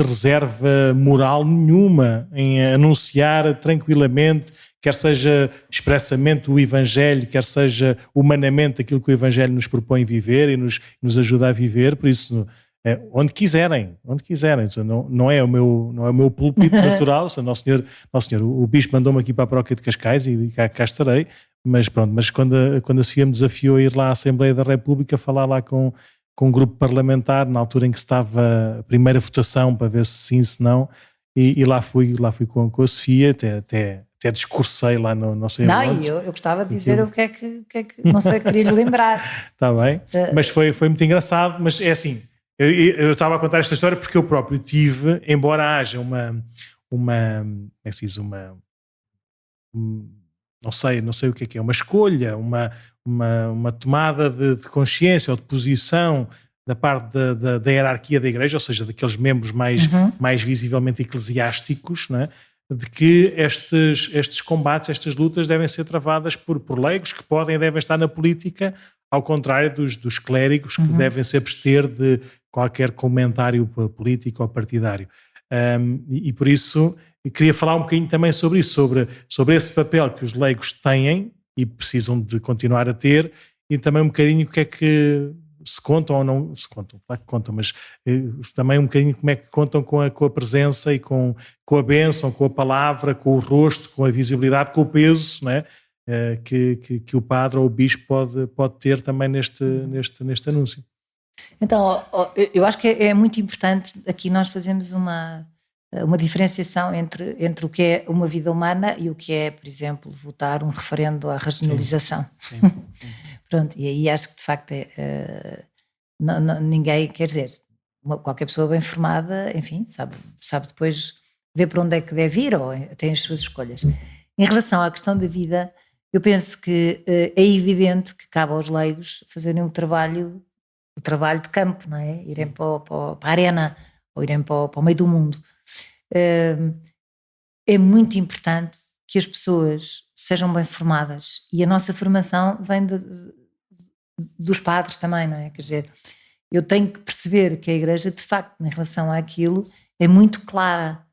reserva moral nenhuma em anunciar tranquilamente, quer seja expressamente o Evangelho, quer seja humanamente aquilo que o Evangelho nos propõe viver e nos ajuda a viver. Por isso, onde quiserem. Não é o meu púlpito natural. Nosso Senhor, o Bispo mandou-me aqui para a paróquia de Cascais e cá estarei. Mas pronto, quando a Sofia me desafiou a ir lá à Assembleia da República, falar lá com um grupo parlamentar, na altura em que estava a primeira votação para ver se sim, se não, e lá fui com a Sofia, até discursei lá no sei onde. Não, eu gostava de dizer o que é que não sei, queria lhe lembrar. Está bem, mas foi muito engraçado, mas é assim, eu estava a contar esta história porque eu próprio tive, embora haja não sei o que é, uma escolha, uma tomada de consciência ou de posição da parte da hierarquia da Igreja, ou seja, daqueles membros mais visivelmente eclesiásticos, não é? De que estes combates, estas lutas devem ser travadas por leigos que podem e devem estar na política, ao contrário dos clérigos que devem se abster de qualquer comentário político ou partidário. E por isso eu queria falar um bocadinho também sobre isso, sobre esse papel que os leigos têm e precisam de continuar a ter, e também um bocadinho o que é que se contam ou não se contam, claro que contam, mas também um bocadinho como é que contam com a presença e com a bênção, com a palavra, com o rosto, com a visibilidade, com o peso, não é? Que o padre ou o bispo pode ter também neste anúncio. Então, eu acho que é muito importante aqui nós fazemos uma diferenciação entre o que é uma vida humana e o que é, por exemplo, votar um referendo à regionalização. Sim. Pronto, e aí acho que de facto ninguém, quer dizer, qualquer pessoa bem formada, enfim, sabe depois ver para onde é que deve ir ou tem as suas escolhas. Em relação à questão da vida, eu penso que é evidente que cabe aos leigos fazerem o trabalho de campo, não é? Irem para a arena ou irem para o meio do mundo. É muito importante que as pessoas sejam bem formadas, e a nossa formação vem dos padres também, não é? Quer dizer, eu tenho que perceber que a Igreja, de facto, em relação àquilo, é muito clara,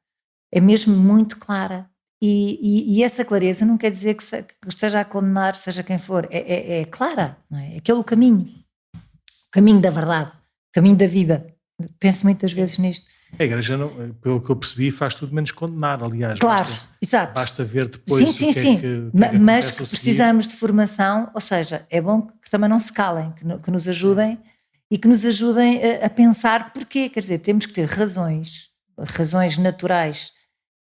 é mesmo muito clara, e essa clareza não quer dizer que esteja a condenar seja quem for, é clara, não é? Aquele o caminho da verdade, o caminho da vida. Penso muitas vezes nisto. A Igreja, pelo que eu percebi, faz tudo menos condenar, aliás. Claro, exato. Basta ver depois sim. Mas que precisamos de formação, ou seja, é bom que também não se calem, que nos ajudem e que nos ajudem a pensar porquê. Quer dizer, temos que ter razões naturais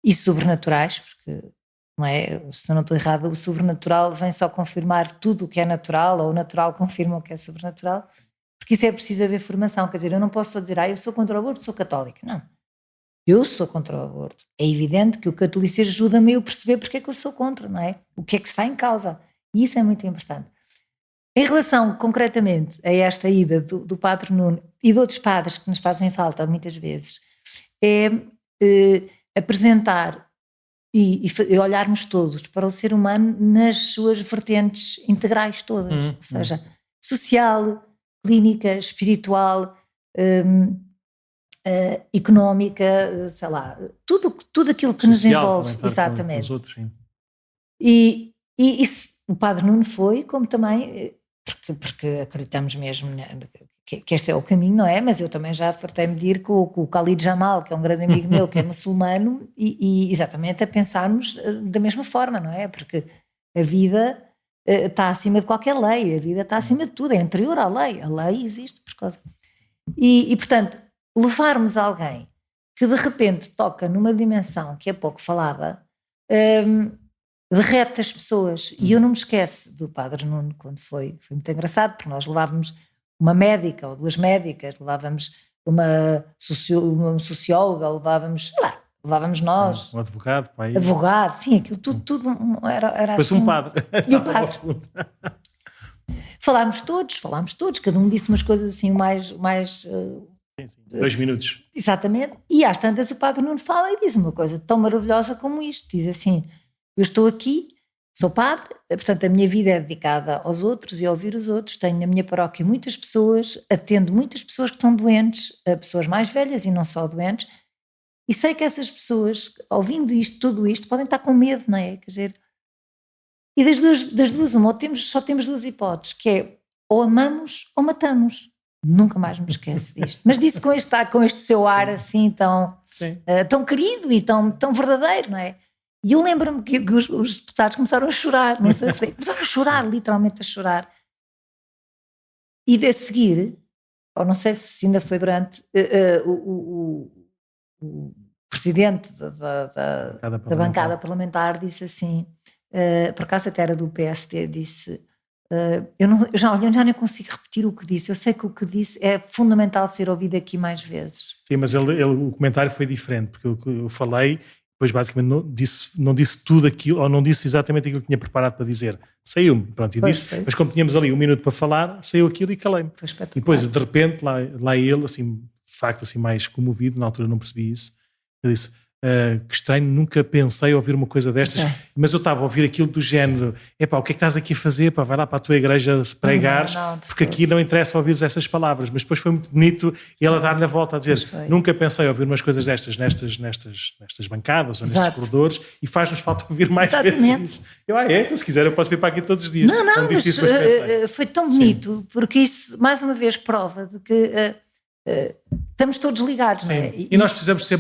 e sobrenaturais, porque, não é, se eu não estou errada, o sobrenatural vem só confirmar tudo o que é natural, ou o natural confirma o que é sobrenatural. Porque isso é preciso haver formação, quer dizer, eu não posso só dizer, eu sou contra o aborto, sou católica. Não, eu sou contra o aborto. É evidente que o catolicismo ajuda-me a perceber porque é que eu sou contra, não é? O que é que está em causa. E isso é muito importante. Em relação, concretamente, a esta ida do Padre Nuno e de outros padres que nos fazem falta muitas vezes, é apresentar e olharmos todos para o ser humano nas suas vertentes integrais todas, ou seja, social, clínica, espiritual, económica, sei lá, tudo aquilo que social, nos envolve, exatamente. Com os outros, sim. E o Padre Nuno foi, como também, porque acreditamos mesmo que este é o caminho, não é? Mas eu também já fartei-me de ir com o Khalid Jamal, que é um grande amigo meu, que é muçulmano, e exatamente a pensarmos da mesma forma, não é? Porque a vida está acima de qualquer lei, a vida está acima de tudo, é anterior à lei, a lei existe por causa. E portanto, levarmos alguém que de repente toca numa dimensão que é pouco falada, derrete as pessoas. E eu não me esqueço do Padre Nuno, quando foi muito engraçado, porque nós levávamos uma médica ou 2 médicas, levávamos uma socióloga, levávamos nós. Um advogado, pai. Advogado, sim, aquilo tudo era Depois assim. um padre. E o padre. Falámos todos, cada um disse umas coisas assim mais Sim. 2 minutos. exatamente, e às tantas o Padre Nuno fala e diz uma coisa tão maravilhosa como isto, diz assim, eu estou aqui, sou padre, portanto a minha vida é dedicada aos outros e a ouvir os outros, tenho na minha paróquia muitas pessoas, atendo muitas pessoas que estão doentes, pessoas mais velhas e não só doentes, e sei que essas pessoas, ouvindo tudo isto, podem estar com medo, não é? Quer dizer, e das duas uma, só temos 2 hipóteses, que é ou amamos ou matamos. Nunca mais me esqueço disto. Mas disse com este seu ar assim tão querido e tão verdadeiro, não é? E eu lembro-me que os deputados começaram a chorar, não sei se começaram a chorar, literalmente a chorar. E a seguir, ou não sei se ainda foi durante, o presidente da bancada parlamentar disse assim, por acaso até era do PSD, disse... eu já nem consigo repetir o que disse. Eu sei que o que disse é fundamental ser ouvido aqui mais vezes. Sim, mas o comentário foi diferente, porque eu falei, depois basicamente não disse tudo aquilo, ou não disse exatamente aquilo que tinha preparado para dizer. Saiu-me, pronto, e disse, mas como tínhamos ali 1 minuto para falar, saiu aquilo e calei-me. Foi espetacular. E depois, de repente, lá ele, assim, de facto, assim, mais comovido, na altura não percebi isso, ele disse... que estranho, nunca pensei ouvir uma coisa destas, mas eu estava a ouvir aquilo do género, o que é que estás aqui a fazer? Vai lá para a tua igreja pregares, porque aqui não interessa ouvir essas palavras. Mas depois foi muito bonito ele a dar-lhe a volta a dizer, nunca pensei ouvir umas coisas destas nestas bancadas ou nestes corredores, e faz-nos falta ouvir mais vezes isso. Então se quiser eu posso vir para aqui todos os dias. Não, mas isso, foi tão bonito, porque isso mais uma vez prova de que estamos todos ligados, não é? E nós precisamos ser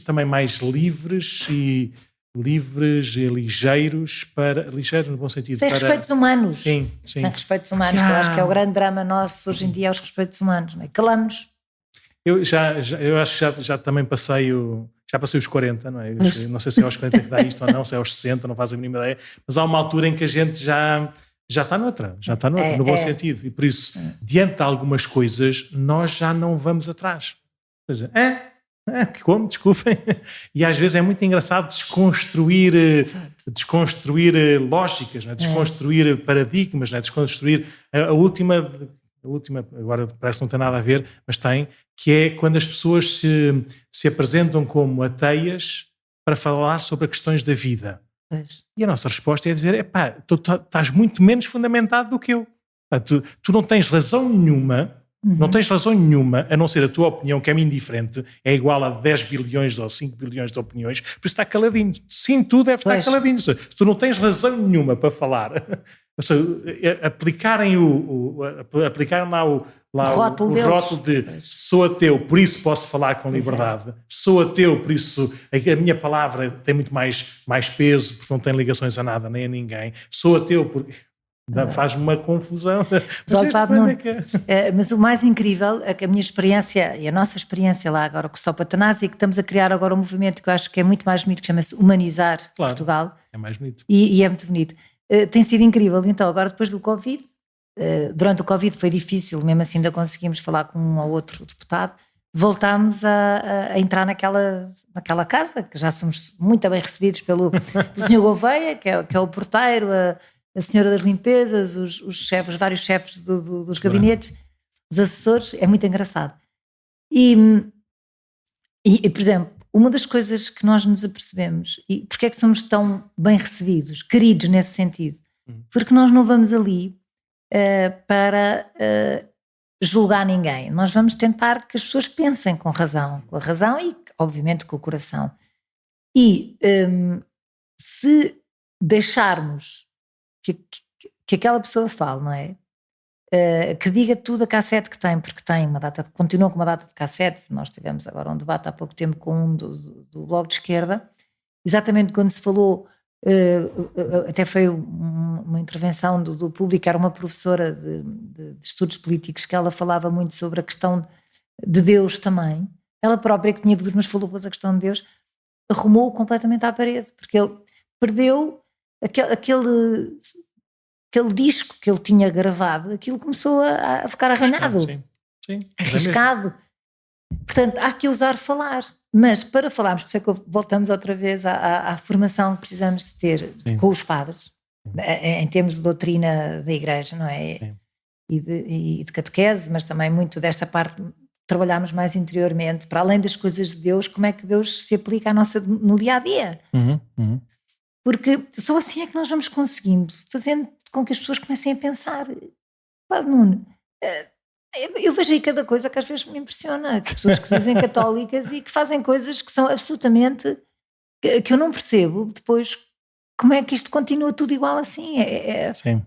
também mais livres e ligeiros ligeiros no bom sentido. Sem respeitos humanos. Sim. Sem respeitos humanos, que eu acho que é o grande drama nosso hoje em dia, é os respeitos humanos, não é? Calamos-nos. Eu acho que já também passei os 40, não é? Não sei se é aos 40 que dá isto ou não, se é aos 60, não faz a mínima ideia, mas há uma altura em que a gente já está noutra, no bom sentido. E por isso, diante de algumas coisas, nós já não vamos atrás. Ou seja, como? Desculpem. E às vezes é muito engraçado desconstruir lógicas, não é? Desconstruir paradigmas, não é? Desconstruir a última, agora parece que não tem nada a ver, mas tem, que é quando as pessoas se apresentam como ateias para falar sobre questões da vida. Pois. E a nossa resposta é dizer, tu estás muito menos fundamentado do que eu. Tu não tens razão nenhuma, a não ser a tua opinião, que é indiferente, é igual a 10 bilhões ou 5 bilhões de opiniões, por isso está caladinho. Sim, tu deves estar caladinho. Se tu não tens razão nenhuma para falar, aplicarem lá o rótulo de sou ateu, por isso posso falar com liberdade. Sou ateu, por isso a minha palavra tem muito mais peso, porque não tem ligações a nada, nem a ninguém. Sou ateu porque... faz-me uma confusão. Mas o mais incrível é que a minha experiência e a nossa experiência lá agora com o Stop Eutanásia, é que estamos a criar agora um movimento que eu acho que é muito mais bonito, que chama-se Humanizar Portugal. É mais bonito. E é muito bonito. Tem sido incrível. Então agora depois do Covid, durante o Covid foi difícil, mesmo assim ainda conseguimos falar com um ou outro deputado, voltámos a entrar naquela casa, que já somos muito bem recebidos pelo Sr. Gouveia, que é o porteiro, a senhora das limpezas, os chefes, vários chefes dos gabinetes, os assessores, é muito engraçado. E, por exemplo, uma das coisas que nós nos apercebemos, e porque é que somos tão bem recebidos, queridos nesse sentido, porque nós não vamos ali para julgar ninguém, nós vamos tentar que as pessoas pensem com a razão e obviamente com o coração. E se deixarmos que aquela pessoa fale, não é? Que diga tudo a cassete que tem, porque tem uma data, continua com uma data de cassete. Nós tivemos agora um debate há pouco tempo com um do Bloco de Esquerda, exatamente quando se falou, até foi uma intervenção do público, era uma professora de estudos políticos, que ela falava muito sobre a questão de Deus também. Ela própria, que tinha dúvidas, mas falou sobre a questão de Deus, arrumou completamente à parede, porque ele perdeu aquele disco que ele tinha gravado, aquilo começou a ficar arranhado, sim. arriscado. Portanto, há que ousar falar. Mas para falarmos, por isso é que voltamos outra vez à formação que precisamos de ter com os padres, em termos de doutrina da Igreja, não é? E de catequese, mas também muito desta parte trabalharmos mais interiormente, para além das coisas de Deus, como é que Deus se aplica no dia-a-dia. Porque só assim é que nós vamos conseguindo, fazendo com que as pessoas comecem a pensar. Padre Nuno, eu vejo aí cada coisa que às vezes me impressiona, que pessoas que se dizem católicas e que fazem coisas que são absolutamente, que eu não percebo depois como é que isto continua tudo igual assim. Sim.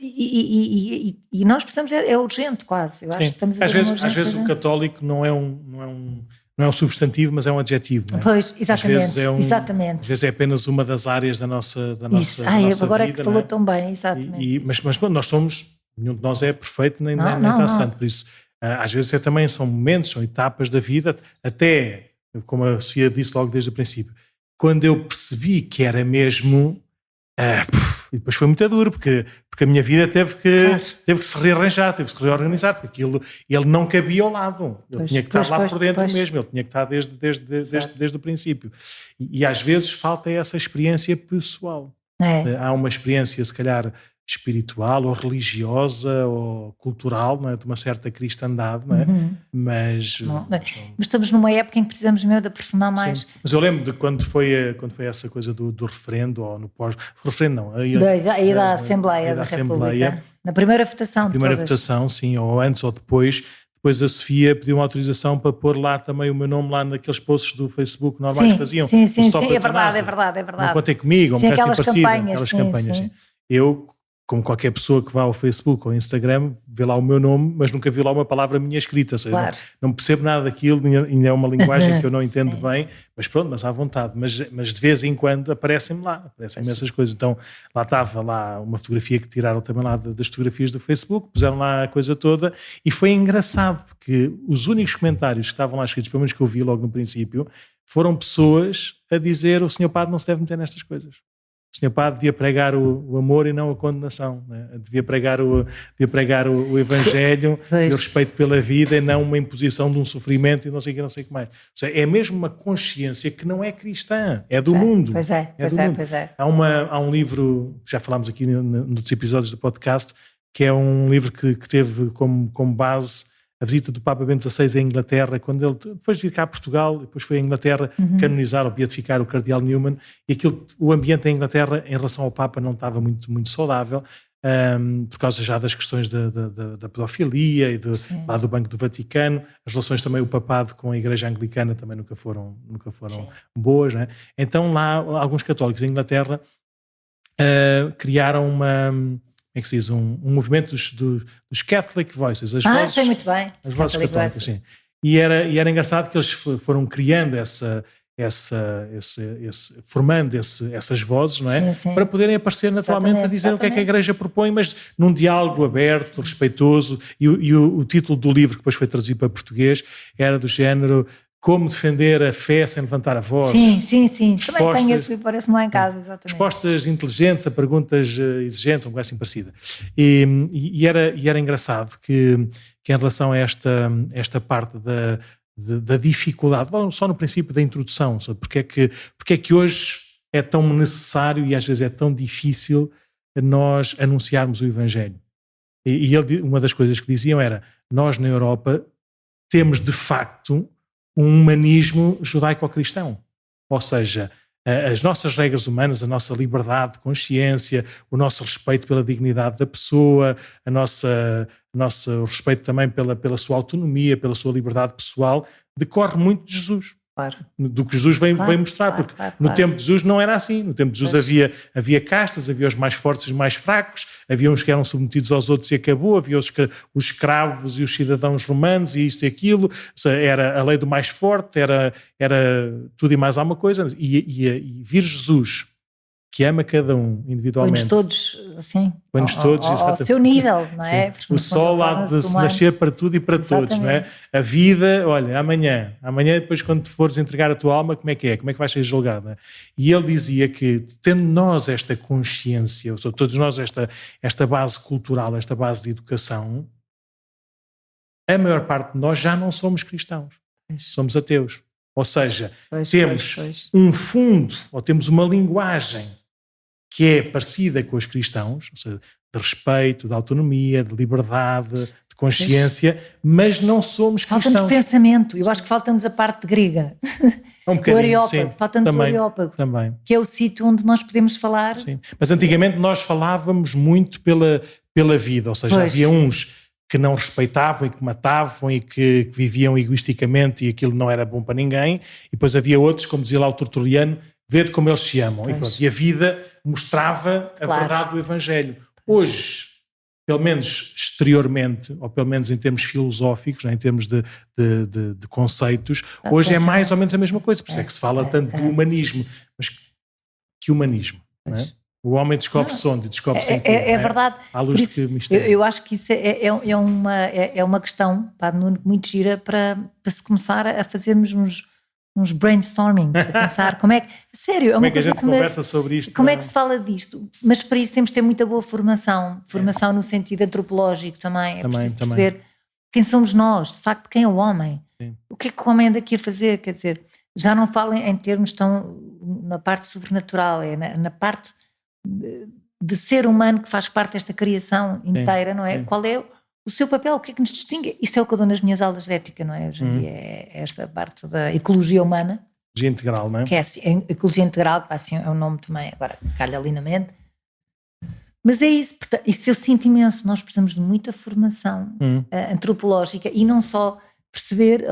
E nós precisamos, é urgente quase. Eu acho que estamos a às vezes o católico não é um substantivo, mas é um adjetivo, não é? Pois, exatamente. Às vezes é apenas uma das áreas da nossa agora vida, é que falou tão bem, exatamente. Mas nós somos, nenhum de nós é perfeito nem está santo, por isso às vezes também são momentos, são etapas da vida, até, como a Sofia disse logo desde o princípio, quando eu percebi que era mesmo, e depois foi muito duro, porque a minha vida teve que se rearranjar, teve que se reorganizar, porque ele não cabia ao lado, ele tinha que estar lá por dentro mesmo, ele tinha que estar desde o princípio. E às vezes falta essa experiência pessoal. Há uma experiência, se calhar, espiritual ou religiosa ou cultural, não é? De uma certa cristandade, não é? Mas estamos numa época em que precisamos mesmo de aprofundar mais. Sim. Mas eu lembro de quando foi essa coisa do referendo, ou no pós-referendo, não. Da Assembleia da República. Na primeira votação. Votação, sim, ou antes ou depois. Depois a Sofia pediu uma autorização para pôr lá também o meu nome lá naqueles posts do Facebook normais que faziam. Sim, é verdade. Não contem comigo, sim, aquelas campanhas. Sim. Eu, como qualquer pessoa que vá ao Facebook ou ao Instagram, vê lá o meu nome, mas nunca vi lá uma palavra minha escrita, ou seja, não percebo nada daquilo, ainda é uma linguagem que eu não entendo bem, mas pronto, mas à vontade, mas de vez em quando aparecem essas coisas. Então lá estava uma fotografia que tiraram também lá das fotografias do Facebook, puseram lá a coisa toda, e foi engraçado, porque os únicos comentários que estavam lá escritos, pelo menos que eu vi logo no princípio, foram pessoas a dizer: o senhor padre não se deve meter nestas coisas. O Sr. Padre devia pregar o amor e não a condenação, né? Devia pregar o Evangelho e o respeito pela vida e não uma imposição de um sofrimento e não sei o que mais. Ou seja, é mesmo uma consciência que não é cristã, é do mundo. Pois é. Há um livro, que já falámos aqui nos episódios do podcast, que é um livro que teve como base a visita do Papa Bento XVI à Inglaterra, quando ele depois de vir cá a Portugal, depois foi à Inglaterra canonizar ou beatificar o Cardeal Newman, e o ambiente em Inglaterra em relação ao Papa não estava muito, muito saudável, por causa já das questões da pedofilia e lá do Banco do Vaticano. As relações também, o papado com a Igreja Anglicana também nunca foram boas, né? Então lá alguns católicos em Inglaterra criaram como é que se diz? Um movimento dos Catholic Voices, as vozes, sei muito bem. As vozes católicas, sim. E era engraçado que eles foram criando formando essas vozes, não é? Sim. Para poderem aparecer naturalmente a dizer o que é que a Igreja propõe, mas num diálogo aberto, respeitoso, e o título do livro, que depois foi traduzido para português, era do género: Como defender a fé sem levantar a voz. Sim. Também tenho esse, parece-me lá em casa, exatamente. Respostas inteligentes a perguntas exigentes, uma coisa assim parecida. E era engraçado que em relação a esta parte da dificuldade, bom, só no princípio da introdução, sabe? Porque é que hoje é tão necessário e às vezes é tão difícil nós anunciarmos o Evangelho. E uma das coisas que diziam era: nós na Europa temos de facto um humanismo judaico-cristão, ou seja, as nossas regras humanas, a nossa liberdade de consciência, o nosso respeito pela dignidade da pessoa, o nosso respeito também pela sua autonomia, pela sua liberdade pessoal, decorre muito de Jesus. Claro. Do que Jesus veio mostrar, porque no tempo de Jesus não era assim. No tempo de Jesus havia castas, havia os mais fortes e os mais fracos, havia uns que eram submetidos aos outros e acabou, havia os escravos e os cidadãos romanos e isto e aquilo. Era a lei do mais forte, era tudo e mais alguma coisa. E vir Jesus, que ama cada um individualmente. Põe-nos todos, assim, Põe-nos todos ao seu nível, não é? O sol há de se nascer para tudo e para todos, não é? A vida, olha, amanhã depois quando te fores entregar a tua alma, como é que vais ser julgado, não é? E ele dizia que, tendo nós esta consciência, ou seja, todos nós esta base cultural, esta base de educação, a maior parte de nós já não somos cristãos, somos ateus. Ou seja, temos um fundo, ou temos uma linguagem que é parecida com os cristãos, ou seja, de respeito, de autonomia, de liberdade, de consciência, mas não somos cristãos. Falta-nos pensamento, eu acho que falta-nos a parte grega. Um bocadinho, o Areópago, falta-nos o Areópago, que é o sítio onde nós podemos falar. Sim. Mas antigamente nós falávamos muito pela vida, ou seja, havia uns que não respeitavam e que matavam e que viviam egoisticamente e aquilo não era bom para ninguém, e depois havia outros, como dizia lá o Tertuliano, vede como eles se amam. E a vida mostrava a verdade do Evangelho. Hoje, pelo menos exteriormente, ou pelo menos em termos filosóficos, né, em termos de conceitos, hoje é mais ou menos a mesma coisa. Por isso é que se fala tanto do humanismo. Mas que humanismo, não é? O homem descobre-se onde? Descobre-se em tudo. É verdade. À luz isso, de que mistério. Eu acho que isso é uma questão, Nuno, muito gira para se começar a fazermos uns brainstorming, a pensar como é que... Sério, é uma coisa que a gente conversa sobre isto? Como é que se fala disto? Mas para isso temos de ter muita boa formação no sentido antropológico também. É preciso perceber quem somos nós, de facto, quem é o homem. Sim. O que é que o homem anda aqui a fazer? Quer dizer, já não falo em termos tão na parte sobrenatural, é na parte de ser humano que faz parte desta criação inteira, não é? Sim. Qual é o seu papel? O que é que nos distingue? Isto é o que eu dou nas minhas aulas de ética, não é? Hoje em dia é esta parte da ecologia humana. Ecologia integral, não é? Que é assim, ecologia integral, que assim é um nome também, agora calha ali na mente. Mas é isso, portanto, isso eu sinto imenso. Nós precisamos de muita formação antropológica e não só perceber.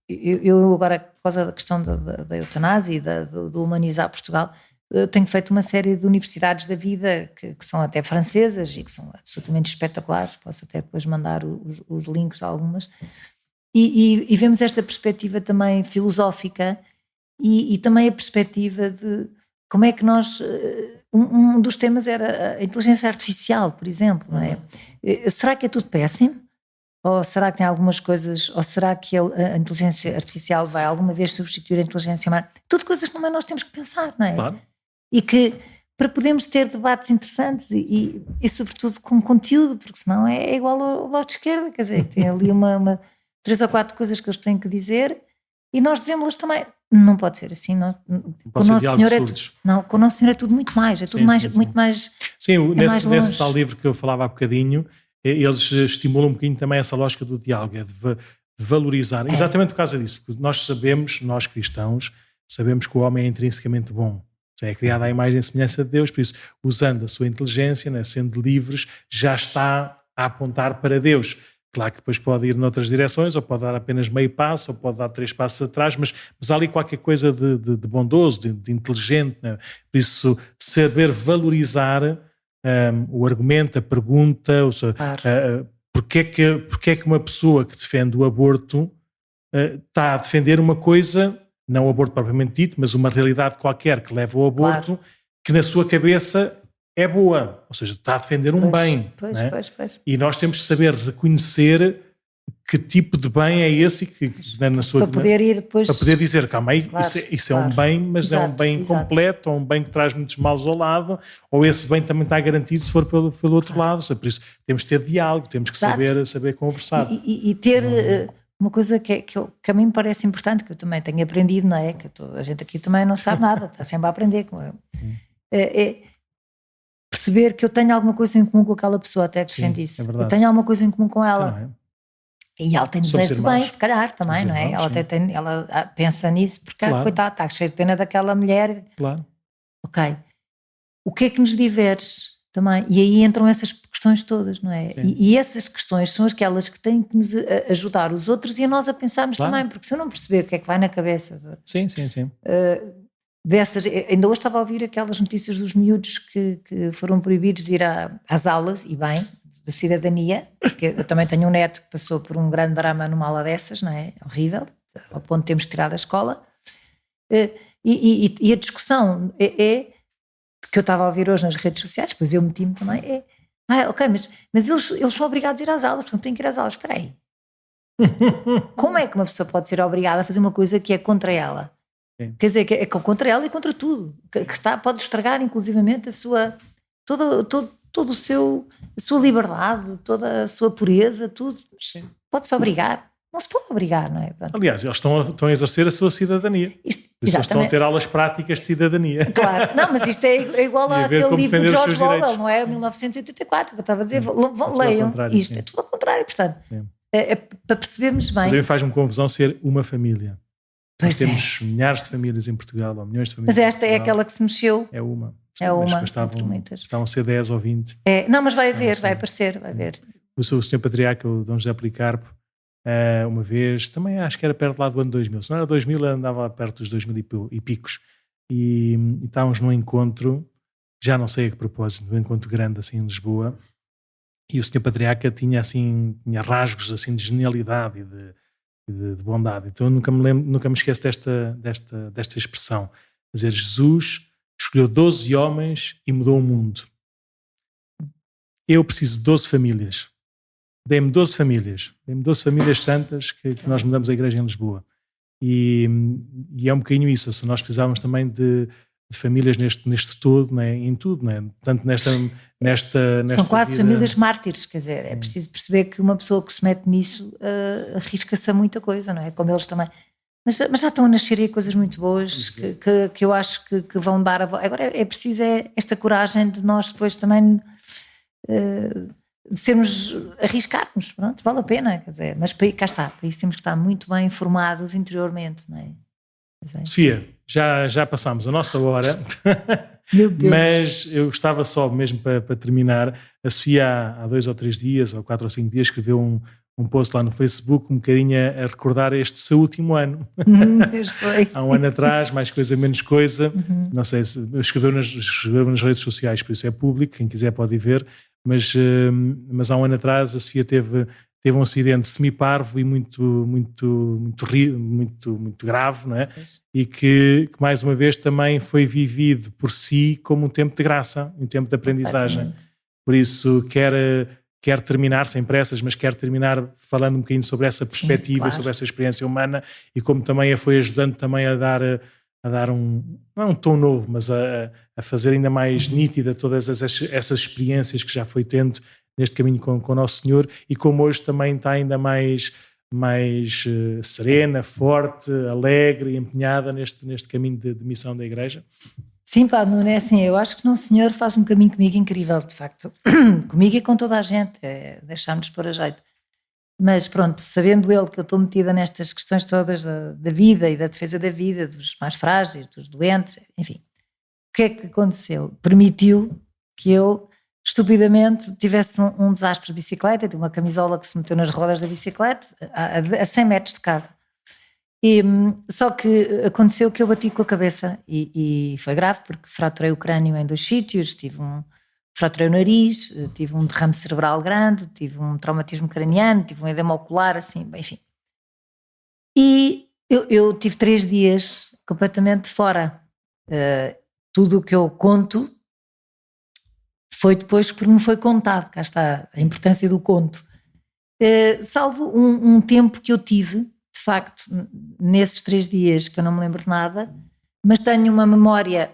Eu agora, por causa da questão da eutanásia e do humanizar Portugal, eu tenho feito uma série de universidades da vida que são até francesas e que são absolutamente espetaculares, posso até depois mandar os links de algumas, e vemos esta perspectiva também filosófica e também a perspectiva de como é que nós... Um dos temas era a inteligência artificial, por exemplo, não é? Será que é tudo péssimo? Ou será que tem algumas coisas, ou será que a inteligência artificial vai alguma vez substituir a inteligência humana? Tudo coisas que também nós temos que pensar, não é? Claro. E que para podermos ter debates interessantes e sobretudo com conteúdo, porque senão é igual ao lado de esquerda, quer dizer, tem ali 3 ou 4 coisas que eles têm que dizer e nós dizemos-las também. Não pode ser assim. Com o Nosso Senhor com o Nosso Senhor é tudo muito mais, é tudo muito mais. Sim, nesse tal livro que eu falava há bocadinho, eles estimulam um bocadinho também essa lógica do diálogo, de valorizar, exatamente por causa disso, porque nós cristãos, sabemos que o homem é intrinsecamente bom. É criado à imagem e semelhança de Deus, por isso, usando a sua inteligência, né, sendo livres, já está a apontar para Deus. Claro que depois pode ir noutras direções, ou pode dar apenas meio passo, ou pode dar 3 passos atrás, mas há ali qualquer coisa de bondoso, de inteligente. Né? Por isso, saber valorizar o argumento, a pergunta, ou seja, porque é que uma pessoa que defende o aborto está a defender uma coisa... não o aborto propriamente dito, mas uma realidade qualquer que leva ao aborto, que na sua cabeça é boa, ou seja, está a defender um bem. Pois. E nós temos que saber reconhecer que tipo de bem é esse que na sua... Para poder ir depois... Para poder dizer, calma aí, isso é um bem, mas é um bem completo, ou um bem que traz muitos males ao lado, ou esse bem também está garantido se for pelo outro lado. Por isso temos que ter diálogo, temos que saber conversar. E ter... Uma coisa que a mim me parece importante, que eu também tenho aprendido, não é? Que a gente aqui também não sabe nada, está sempre a aprender. É perceber que eu tenho alguma coisa em comum com aquela pessoa, até que defende isso. Eu tenho alguma coisa em comum com ela. E ela tem desejo de bem, se calhar, também, não é? Ela pensa nisso, porque, coitada, está cheio de pena daquela mulher. Claro. Ok. O que é que nos diverge também? E aí entram essas questões todas, não é? E essas questões são aquelas que têm que nos ajudar os outros e a nós a pensarmos também, porque se eu não perceber o que é que vai na cabeça dessas, ainda hoje estava a ouvir aquelas notícias dos miúdos que foram proibidos de ir às aulas, e bem, da cidadania, porque eu também tenho um neto que passou por um grande drama numa aula dessas, não é? Horrível, ao ponto de termos que tirar da escola, e a discussão é que eu estava a ouvir hoje nas redes sociais, depois eu meti-me também, ok, mas eles são obrigados a ir às aulas, portanto têm que ir às aulas. Espera aí. Como é que uma pessoa pode ser obrigada a fazer uma coisa que é contra ela? Sim. Quer dizer, que é contra ela e contra tudo, pode estragar inclusivamente todo o seu, a sua liberdade, toda a sua pureza, tudo. Pode-se obrigar. Não se pode obrigar, não é? Pronto. Aliás, eles estão a exercer a sua cidadania. Eles estão a ter aulas práticas de cidadania. Claro, não, mas isto é igual àquele livro de George Orwell, não é? 1984, que eu estava a dizer, leiam isto, sim. É tudo ao contrário, portanto, é para percebermos bem. Mas faz-me confusão ser uma família. Nós temos milhares de famílias em Portugal, ou milhões de famílias. Mas esta é aquela que se mexeu. É uma. Sim, é uma. Mas estavam a ser 10 ou 20. Não, mas vai haver, vai aparecer, vai ver. O Sr. Patriarca, o Dom José Policarpo, uma vez, também acho que era perto lá do ano 2000. Se não era 2000, andava perto dos 2000 e picos. E estávamos num encontro, já não sei a que propósito, num encontro grande assim em Lisboa, e o Sr. Patriarca tinha rasgos assim de genialidade e de bondade. Então eu nunca me esqueço desta expressão. Quer dizer, Jesus escolheu 12 homens e mudou o mundo. Eu preciso de 12 famílias. Dê-me 12 famílias santas que nós mudamos a igreja em Lisboa. E é um bocadinho isso. Se nós precisávamos também de famílias neste todo, né? Em tudo, né? Tanto nesta São quase vida... famílias mártires, quer dizer, é preciso perceber que uma pessoa que se mete nisso arrisca-se a muita coisa, não é? Como eles também. Mas já estão a nascer aí coisas muito boas que eu acho que vão dar a volta. Agora é preciso esta coragem de nós depois também de sermos, arriscarmos, pronto, vale a pena, quer dizer, mas cá está, para isso temos que estar muito bem informados interiormente, não é? Sofia, já passámos a nossa hora. Meu Deus. Mas eu gostava só mesmo para terminar, a Sofia há 2 ou 3 dias, ou 4 ou 5 dias, escreveu um post lá no Facebook um bocadinho a recordar este seu último ano. Foi. Há um ano atrás, mais coisa, menos coisa. Não sei se escreveu nas redes sociais, por isso é público, quem quiser pode ir ver. Mas há um ano atrás a Sofia teve um acidente semi-parvo e muito grave, não é? E que mais uma vez também foi vivido por si como um tempo de graça, um tempo de aprendizagem. Por isso quer terminar, sem pressas, mas quer terminar falando um bocadinho sobre essa perspectiva, claro, sobre essa experiência humana e como também a foi ajudando também a dar não é um tom novo, mas a fazer ainda mais nítida todas essas experiências que já foi tendo neste caminho com o Nosso Senhor e como hoje também está ainda mais serena, forte, alegre e empenhada neste caminho de missão da Igreja. Sim, pá, não é assim, eu acho que o Nosso Senhor faz um caminho comigo incrível, de facto, comigo e com toda a gente, deixar-nos pôr a jeito. Mas pronto, sabendo ele que eu estou metida nestas questões todas da vida e da defesa da vida, dos mais frágeis, dos doentes, enfim, o que é que aconteceu? Permitiu que eu, estupidamente, tivesse um desastre de bicicleta, de uma camisola que se meteu nas rodas da bicicleta, a 100 metros de casa. Só que aconteceu que eu bati com a cabeça e foi grave, porque fraturei o crânio em 2 sítios, fraturei o nariz, tive um derrame cerebral grande, tive um traumatismo craniano, tive um edema ocular, assim, enfim. E eu tive 3 dias completamente fora. Tudo o que eu conto foi depois porque me foi contado, cá está a importância do conto. Salvo um tempo que eu tive, de facto, nesses 3 dias que eu não me lembro de nada, mas tenho uma memória...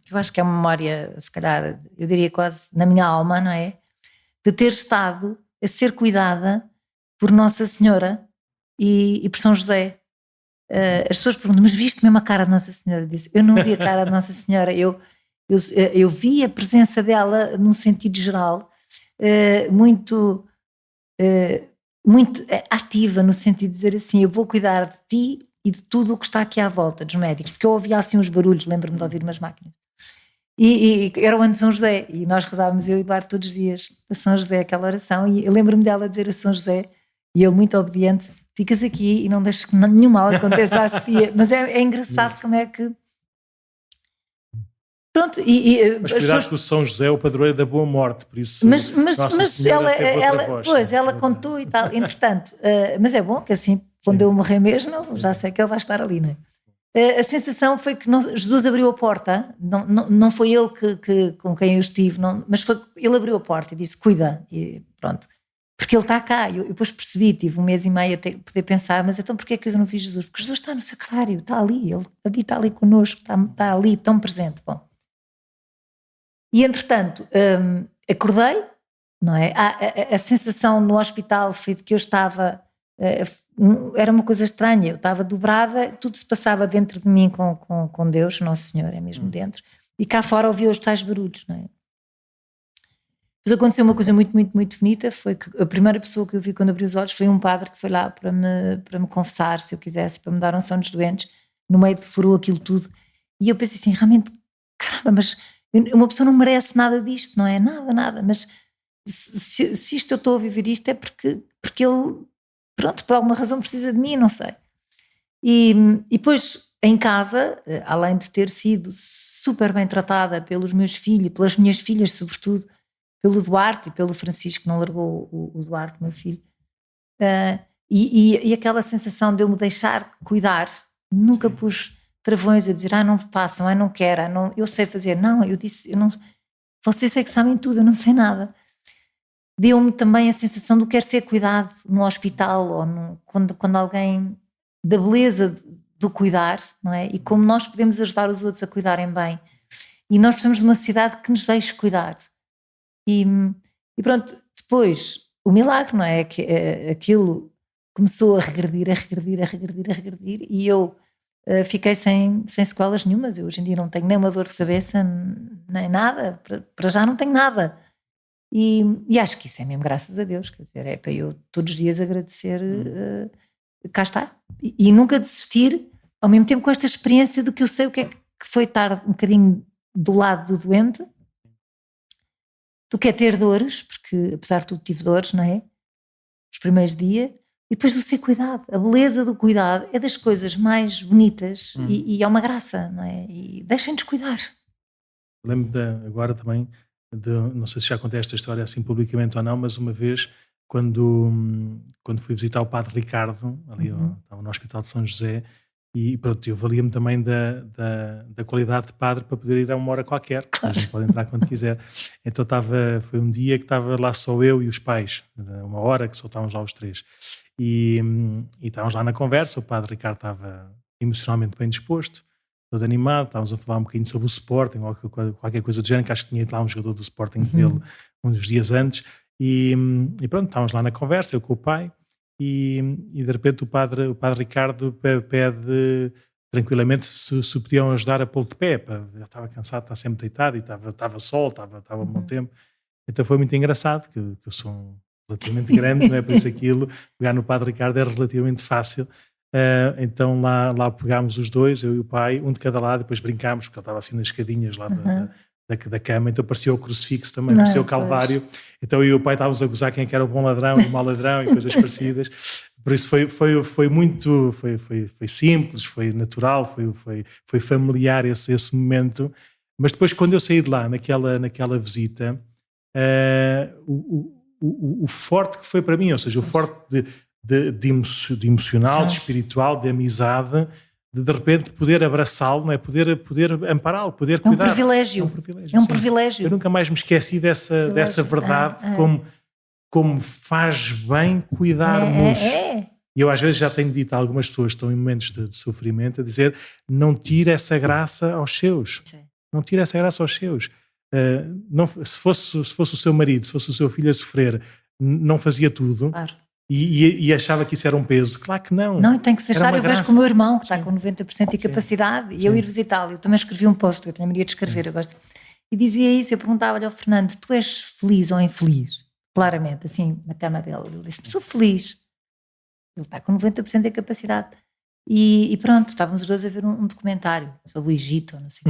que eu acho que é uma memória, se calhar, eu diria quase na minha alma, não é? De ter estado a ser cuidada por Nossa Senhora e por São José. As pessoas perguntam, mas viste mesmo a cara de Nossa Senhora? Eu disse, eu não vi a cara de Nossa Senhora, eu vi a presença dela num sentido geral, muito ativa, no sentido de dizer assim, eu vou cuidar de ti e de tudo o que está aqui à volta, dos médicos, porque eu ouvia assim uns barulhos, lembro-me de ouvir umas máquinas. E era o ano de São José, e nós rezávamos, eu e o Eduardo, todos os dias a São José, aquela oração, e eu lembro-me dela dizer a São José, e ele muito obediente, ficas aqui e não deixes que nenhum mal aconteça à Sofia. Mas é engraçado como é que... Pronto, mas cuidado que o São José é o padroeiro da boa morte, por isso mas ela contou e tal, entretanto, mas é bom que assim, quando eu morrer mesmo, já sei que ele vai estar ali, não é? A sensação foi que Jesus abriu a porta, não foi ele com quem eu estive, mas ele abriu a porta e disse, cuida, e pronto, porque ele está cá. Eu depois percebi, tive 1 mês e meio até poder pensar, mas então porquê é que eu não vi Jesus? Porque Jesus está no sacrário, está ali, ele habita ali connosco, está ali tão presente. Bom. E entretanto, acordei, não é? A sensação no hospital foi de que eu estava... era uma coisa estranha, eu estava dobrada, tudo se passava dentro de mim com Deus, Nosso Senhor, é mesmo dentro, e cá fora ouvia os tais barulhos, não é? Depois aconteceu uma coisa muito, muito, muito bonita, foi que a primeira pessoa que eu vi quando abri os olhos foi um padre que foi lá para me confessar, se eu quisesse, para me dar unção dos doentes, no meio de furou aquilo tudo, e eu pensei assim, realmente, caramba, mas uma pessoa não merece nada disto, não é? Nada, mas se isto eu estou a viver isto é porque ele, pronto, por alguma razão precisa de mim, não sei. E depois, em casa, além de ter sido super bem tratada pelos meus filhos, pelas minhas filhas, sobretudo, pelo Duarte e pelo Francisco, que não largou o Duarte, meu filho, e aquela sensação de eu me deixar cuidar, nunca pus travões a dizer, não façam, não quero, eu sei fazer, não, eu disse, vocês é que sabem tudo, eu não sei nada. Deu-me também a sensação de quero ser cuidado no hospital ou quando alguém, da beleza do cuidar, não é? E como nós podemos ajudar os outros a cuidarem bem. E nós precisamos de uma sociedade que nos deixe cuidar. E pronto, depois o milagre, não é? Que aquilo começou a regredir e eu fiquei sem sequelas nenhumas. Eu hoje em dia não tenho nem uma dor de cabeça, nem nada, para já não tenho nada. E acho que isso é mesmo graças a Deus, quer dizer, é para eu todos os dias agradecer, cá está, e nunca desistir, ao mesmo tempo com esta experiência do que eu sei o que é que foi estar um bocadinho do lado do doente, do que é ter dores, porque apesar de tudo tive dores, não é? Os primeiros dias, e depois do ser cuidado, a beleza do cuidado é das coisas mais bonitas e é uma graça, não é? E deixem-nos cuidar. Lembro agora também, não sei se já contei esta história assim publicamente ou não, mas uma vez quando fui visitar o Padre Ricardo, ali estava no Hospital de São José, e pronto, eu valia-me também da qualidade de padre para poder ir a uma hora qualquer, a gente pode entrar quando quiser. Então foi um dia que estava lá só eu e os pais, uma hora que só estávamos lá os três, e estávamos lá na conversa, o Padre Ricardo estava emocionalmente bem disposto, todo animado, estávamos a falar um bocadinho sobre o Sporting, ou qualquer coisa do género, que acho que tinha ido lá um jogador do Sporting dele uns dias antes, e pronto, estávamos lá na conversa, eu com o pai, e de repente o padre Ricardo pede tranquilamente se podiam ajudar a pô-lo de pé, já estava cansado, está sempre deitado, e estava sol, estava um bom tempo, então foi muito engraçado, que eu sou relativamente grande, não é? Por isso aquilo, pegar no Padre Ricardo era relativamente fácil. Então lá pegámos os dois, eu e o pai, um de cada lado, depois brincámos, porque ele estava assim nas escadinhas lá da cama, então parecia o crucifixo também, parecia o Calvário, então eu e o pai estávamos a gozar quem é que era o bom ladrão e o mau ladrão e coisas parecidas, por isso foi muito, foi simples, foi natural, foi familiar esse momento, mas depois quando eu saí de lá, naquela visita, o forte que foi para mim, ou seja, o forte de emocional, de espiritual, de amizade, de repente poder abraçá-lo, não é? Poder ampará-lo, poder cuidar. É um privilégio. É um privilégio. Eu nunca mais me esqueci dessa verdade, como faz bem cuidarmos. E eu às vezes já tenho dito a algumas pessoas que estão em momentos de sofrimento, a dizer, não tire essa graça aos seus. Sim. Não tire essa graça aos seus. Se fosse o seu marido, se fosse o seu filho a sofrer, não fazia tudo. Claro. E achava que isso era um peso. Claro que não. Não, tem que se deixar. Eu vejo com o meu irmão, que está com 90% de capacidade, e eu ir visitá-lo. Eu também escrevi um post, eu tenho a mania de escrever, eu gosto. E dizia isso, eu perguntava-lhe ao Fernando, tu és feliz ou infeliz? Claramente, assim, na cama dele. Ele disse-me, sou feliz. Ele está com 90% de capacidade. E pronto, estávamos os dois a ver um documentário sobre o Egito, não sei.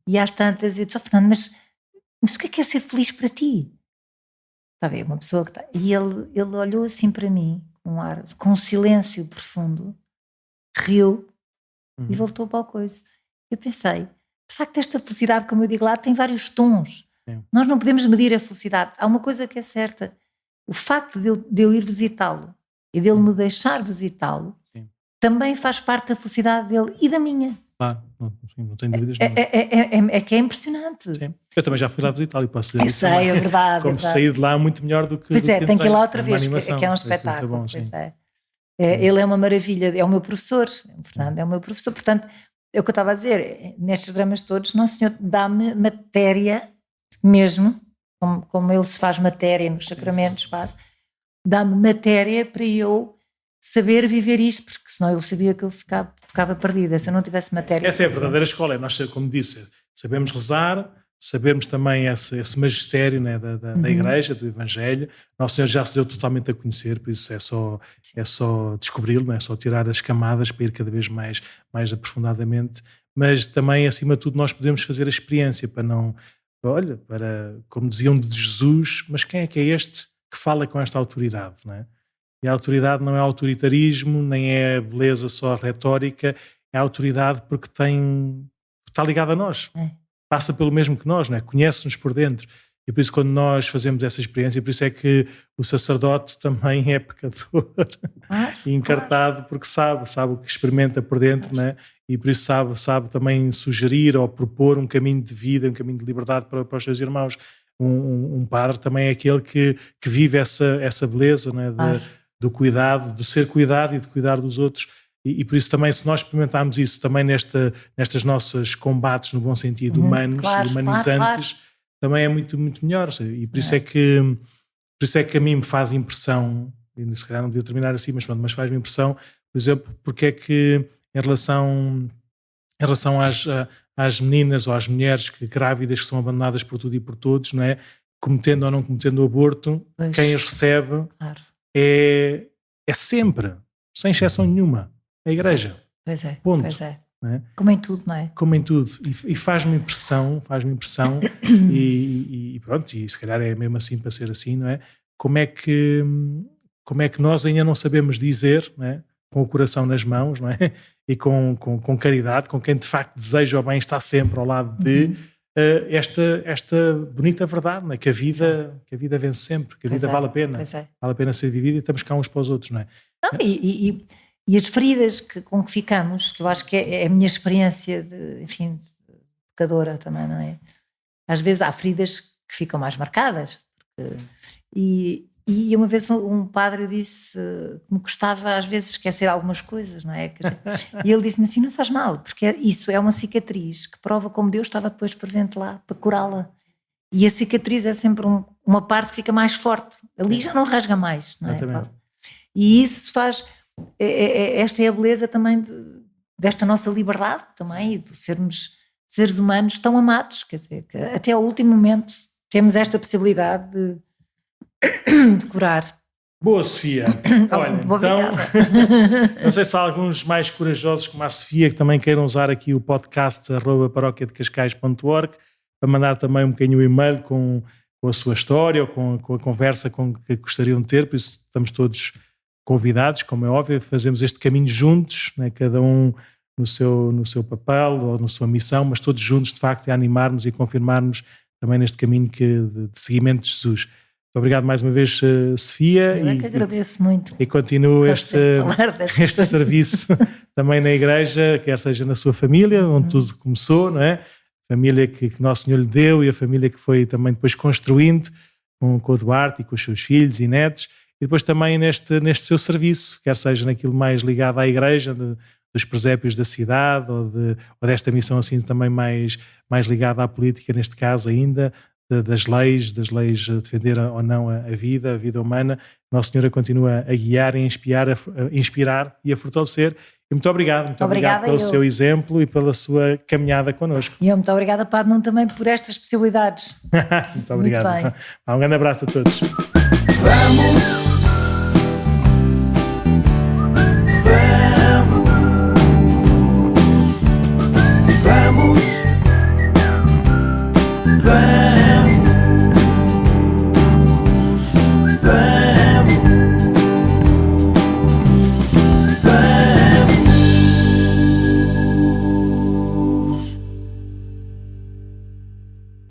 E às tantas, eu disse ao Fernando, mas o que é ser feliz para ti? Está a ver, uma pessoa que está... E ele olhou assim para mim, com um silêncio profundo, riu e voltou para a coisa. Eu pensei, de facto esta felicidade, como eu digo lá, tem vários tons. Sim. Nós não podemos medir a felicidade. Há uma coisa que é certa, o facto de eu ir visitá-lo e dele me deixar visitá-lo, também faz parte da felicidade dele e da minha. Claro, não tenho dúvidas. É que é impressionante. Sim. Eu também já fui lá visitá-lo e posso dizer isso. Sei, é verdade. Como saí de lá muito melhor do que. Pois é, tem que ir lá outra vez, animação, que é um espetáculo. Bom, ele é uma maravilha, é o meu professor, Fernando é o meu professor. Portanto, é o que eu estava a dizer, nestes dramas todos, não senhor, dá-me matéria mesmo, como ele se faz matéria nos sacramentos, dá-me matéria para eu saber viver isto, porque senão ele sabia que eu ficava perdida se eu não tivesse matéria. Essa é a verdadeira escola, nós, como disse, sabemos rezar, sabemos também esse magistério, né, da Igreja, do Evangelho. Nosso Senhor já se deu totalmente a conhecer, por isso é só descobri-lo, não é só tirar as camadas para ir cada vez mais aprofundadamente, mas também, acima de tudo, nós podemos fazer a experiência para, como diziam de Jesus, mas quem é que é este que fala com esta autoridade, não é? E a autoridade não é autoritarismo, nem é beleza só retórica, é a autoridade porque está ligada a nós, passa pelo mesmo que nós, não é? Conhece-nos por dentro. E por isso, quando nós fazemos essa experiência, por isso é que o sacerdote também é pecador e encartado, porque sabe o que experimenta por dentro, não é? E por isso sabe também sugerir ou propor um caminho de vida, um caminho de liberdade para os seus irmãos. Um padre também é aquele que vive essa beleza, não é? Do cuidado, de ser cuidado e de cuidar dos outros. E por isso também, se nós experimentarmos isso também nestas nossas combates, no bom sentido, humanos e humanizantes, também é muito, muito melhor. E por isso é que a mim me faz impressão, e se calhar não devia terminar assim, mas faz-me impressão, por exemplo, porque é que em relação às meninas ou às mulheres grávidas que são abandonadas por tudo e por todos, não é? Cometendo ou não cometendo o aborto, quem as recebe é sempre, sem exceção nenhuma, a Igreja. Pois é, ponto. Pois é. É? Como em tudo, não é? Como em tudo. E faz-me impressão e pronto, e se calhar é mesmo assim para ser assim, não é? Como é que nós ainda não sabemos dizer, não é? Com o coração nas mãos, não é? E com caridade, com quem de facto deseja o bem, está sempre ao lado de esta bonita verdade, não é? Que a vida vence sempre, que a vida vale a pena. Vale a pena ser vivida e estamos cá uns para os outros, não é? Não, e as feridas com que ficamos, que eu acho que é a minha experiência de pecadora também, não é? Às vezes há feridas que ficam mais marcadas. E uma vez um padre disse que me custava às vezes esquecer algumas coisas, não é? E ele disse-me assim, não faz mal, porque isso é uma cicatriz que prova como Deus estava depois presente lá para curá-la. E a cicatriz é sempre uma parte que fica mais forte. Ali já não rasga mais, não é? E isso faz... esta é a beleza também desta nossa liberdade também, e de sermos seres humanos tão amados, quer dizer, que até ao último momento temos esta possibilidade de curar. Boa, Sofia. Olha, então, não sei se há alguns mais corajosos como a Sofia que também queiram usar aqui o podcast @paroquiadecascais.org para mandar também um bocadinho o e-mail com a sua história ou com a conversa que gostariam de ter, por isso estamos todos convidados, como é óbvio, fazemos este caminho juntos, né? Cada um no seu papel ou na sua missão, mas todos juntos de facto a animarmos e confirmarmos também neste caminho de seguimento de Jesus. Muito obrigado mais uma vez, Sofia. Eu é que agradeço muito. E continuo este serviço também na Igreja, quer seja na sua família, onde tudo começou, não é? Família que Nosso Senhor lhe deu e a família que foi também depois construindo com o Duarte e com os seus filhos e netos. E depois também neste seu serviço, quer seja naquilo mais ligado à Igreja, dos presépios da cidade, ou desta missão assim também mais ligada à política, neste caso ainda, das leis a defender ou não a vida humana. Nossa Senhora continua a guiar, a inspirar e a fortalecer. E muito obrigado pelo seu exemplo e pela sua caminhada connosco. E eu muito obrigada, Padre Nuno, também por estas possibilidades. Muito obrigado. Muito bem. Um grande abraço a todos. Vamos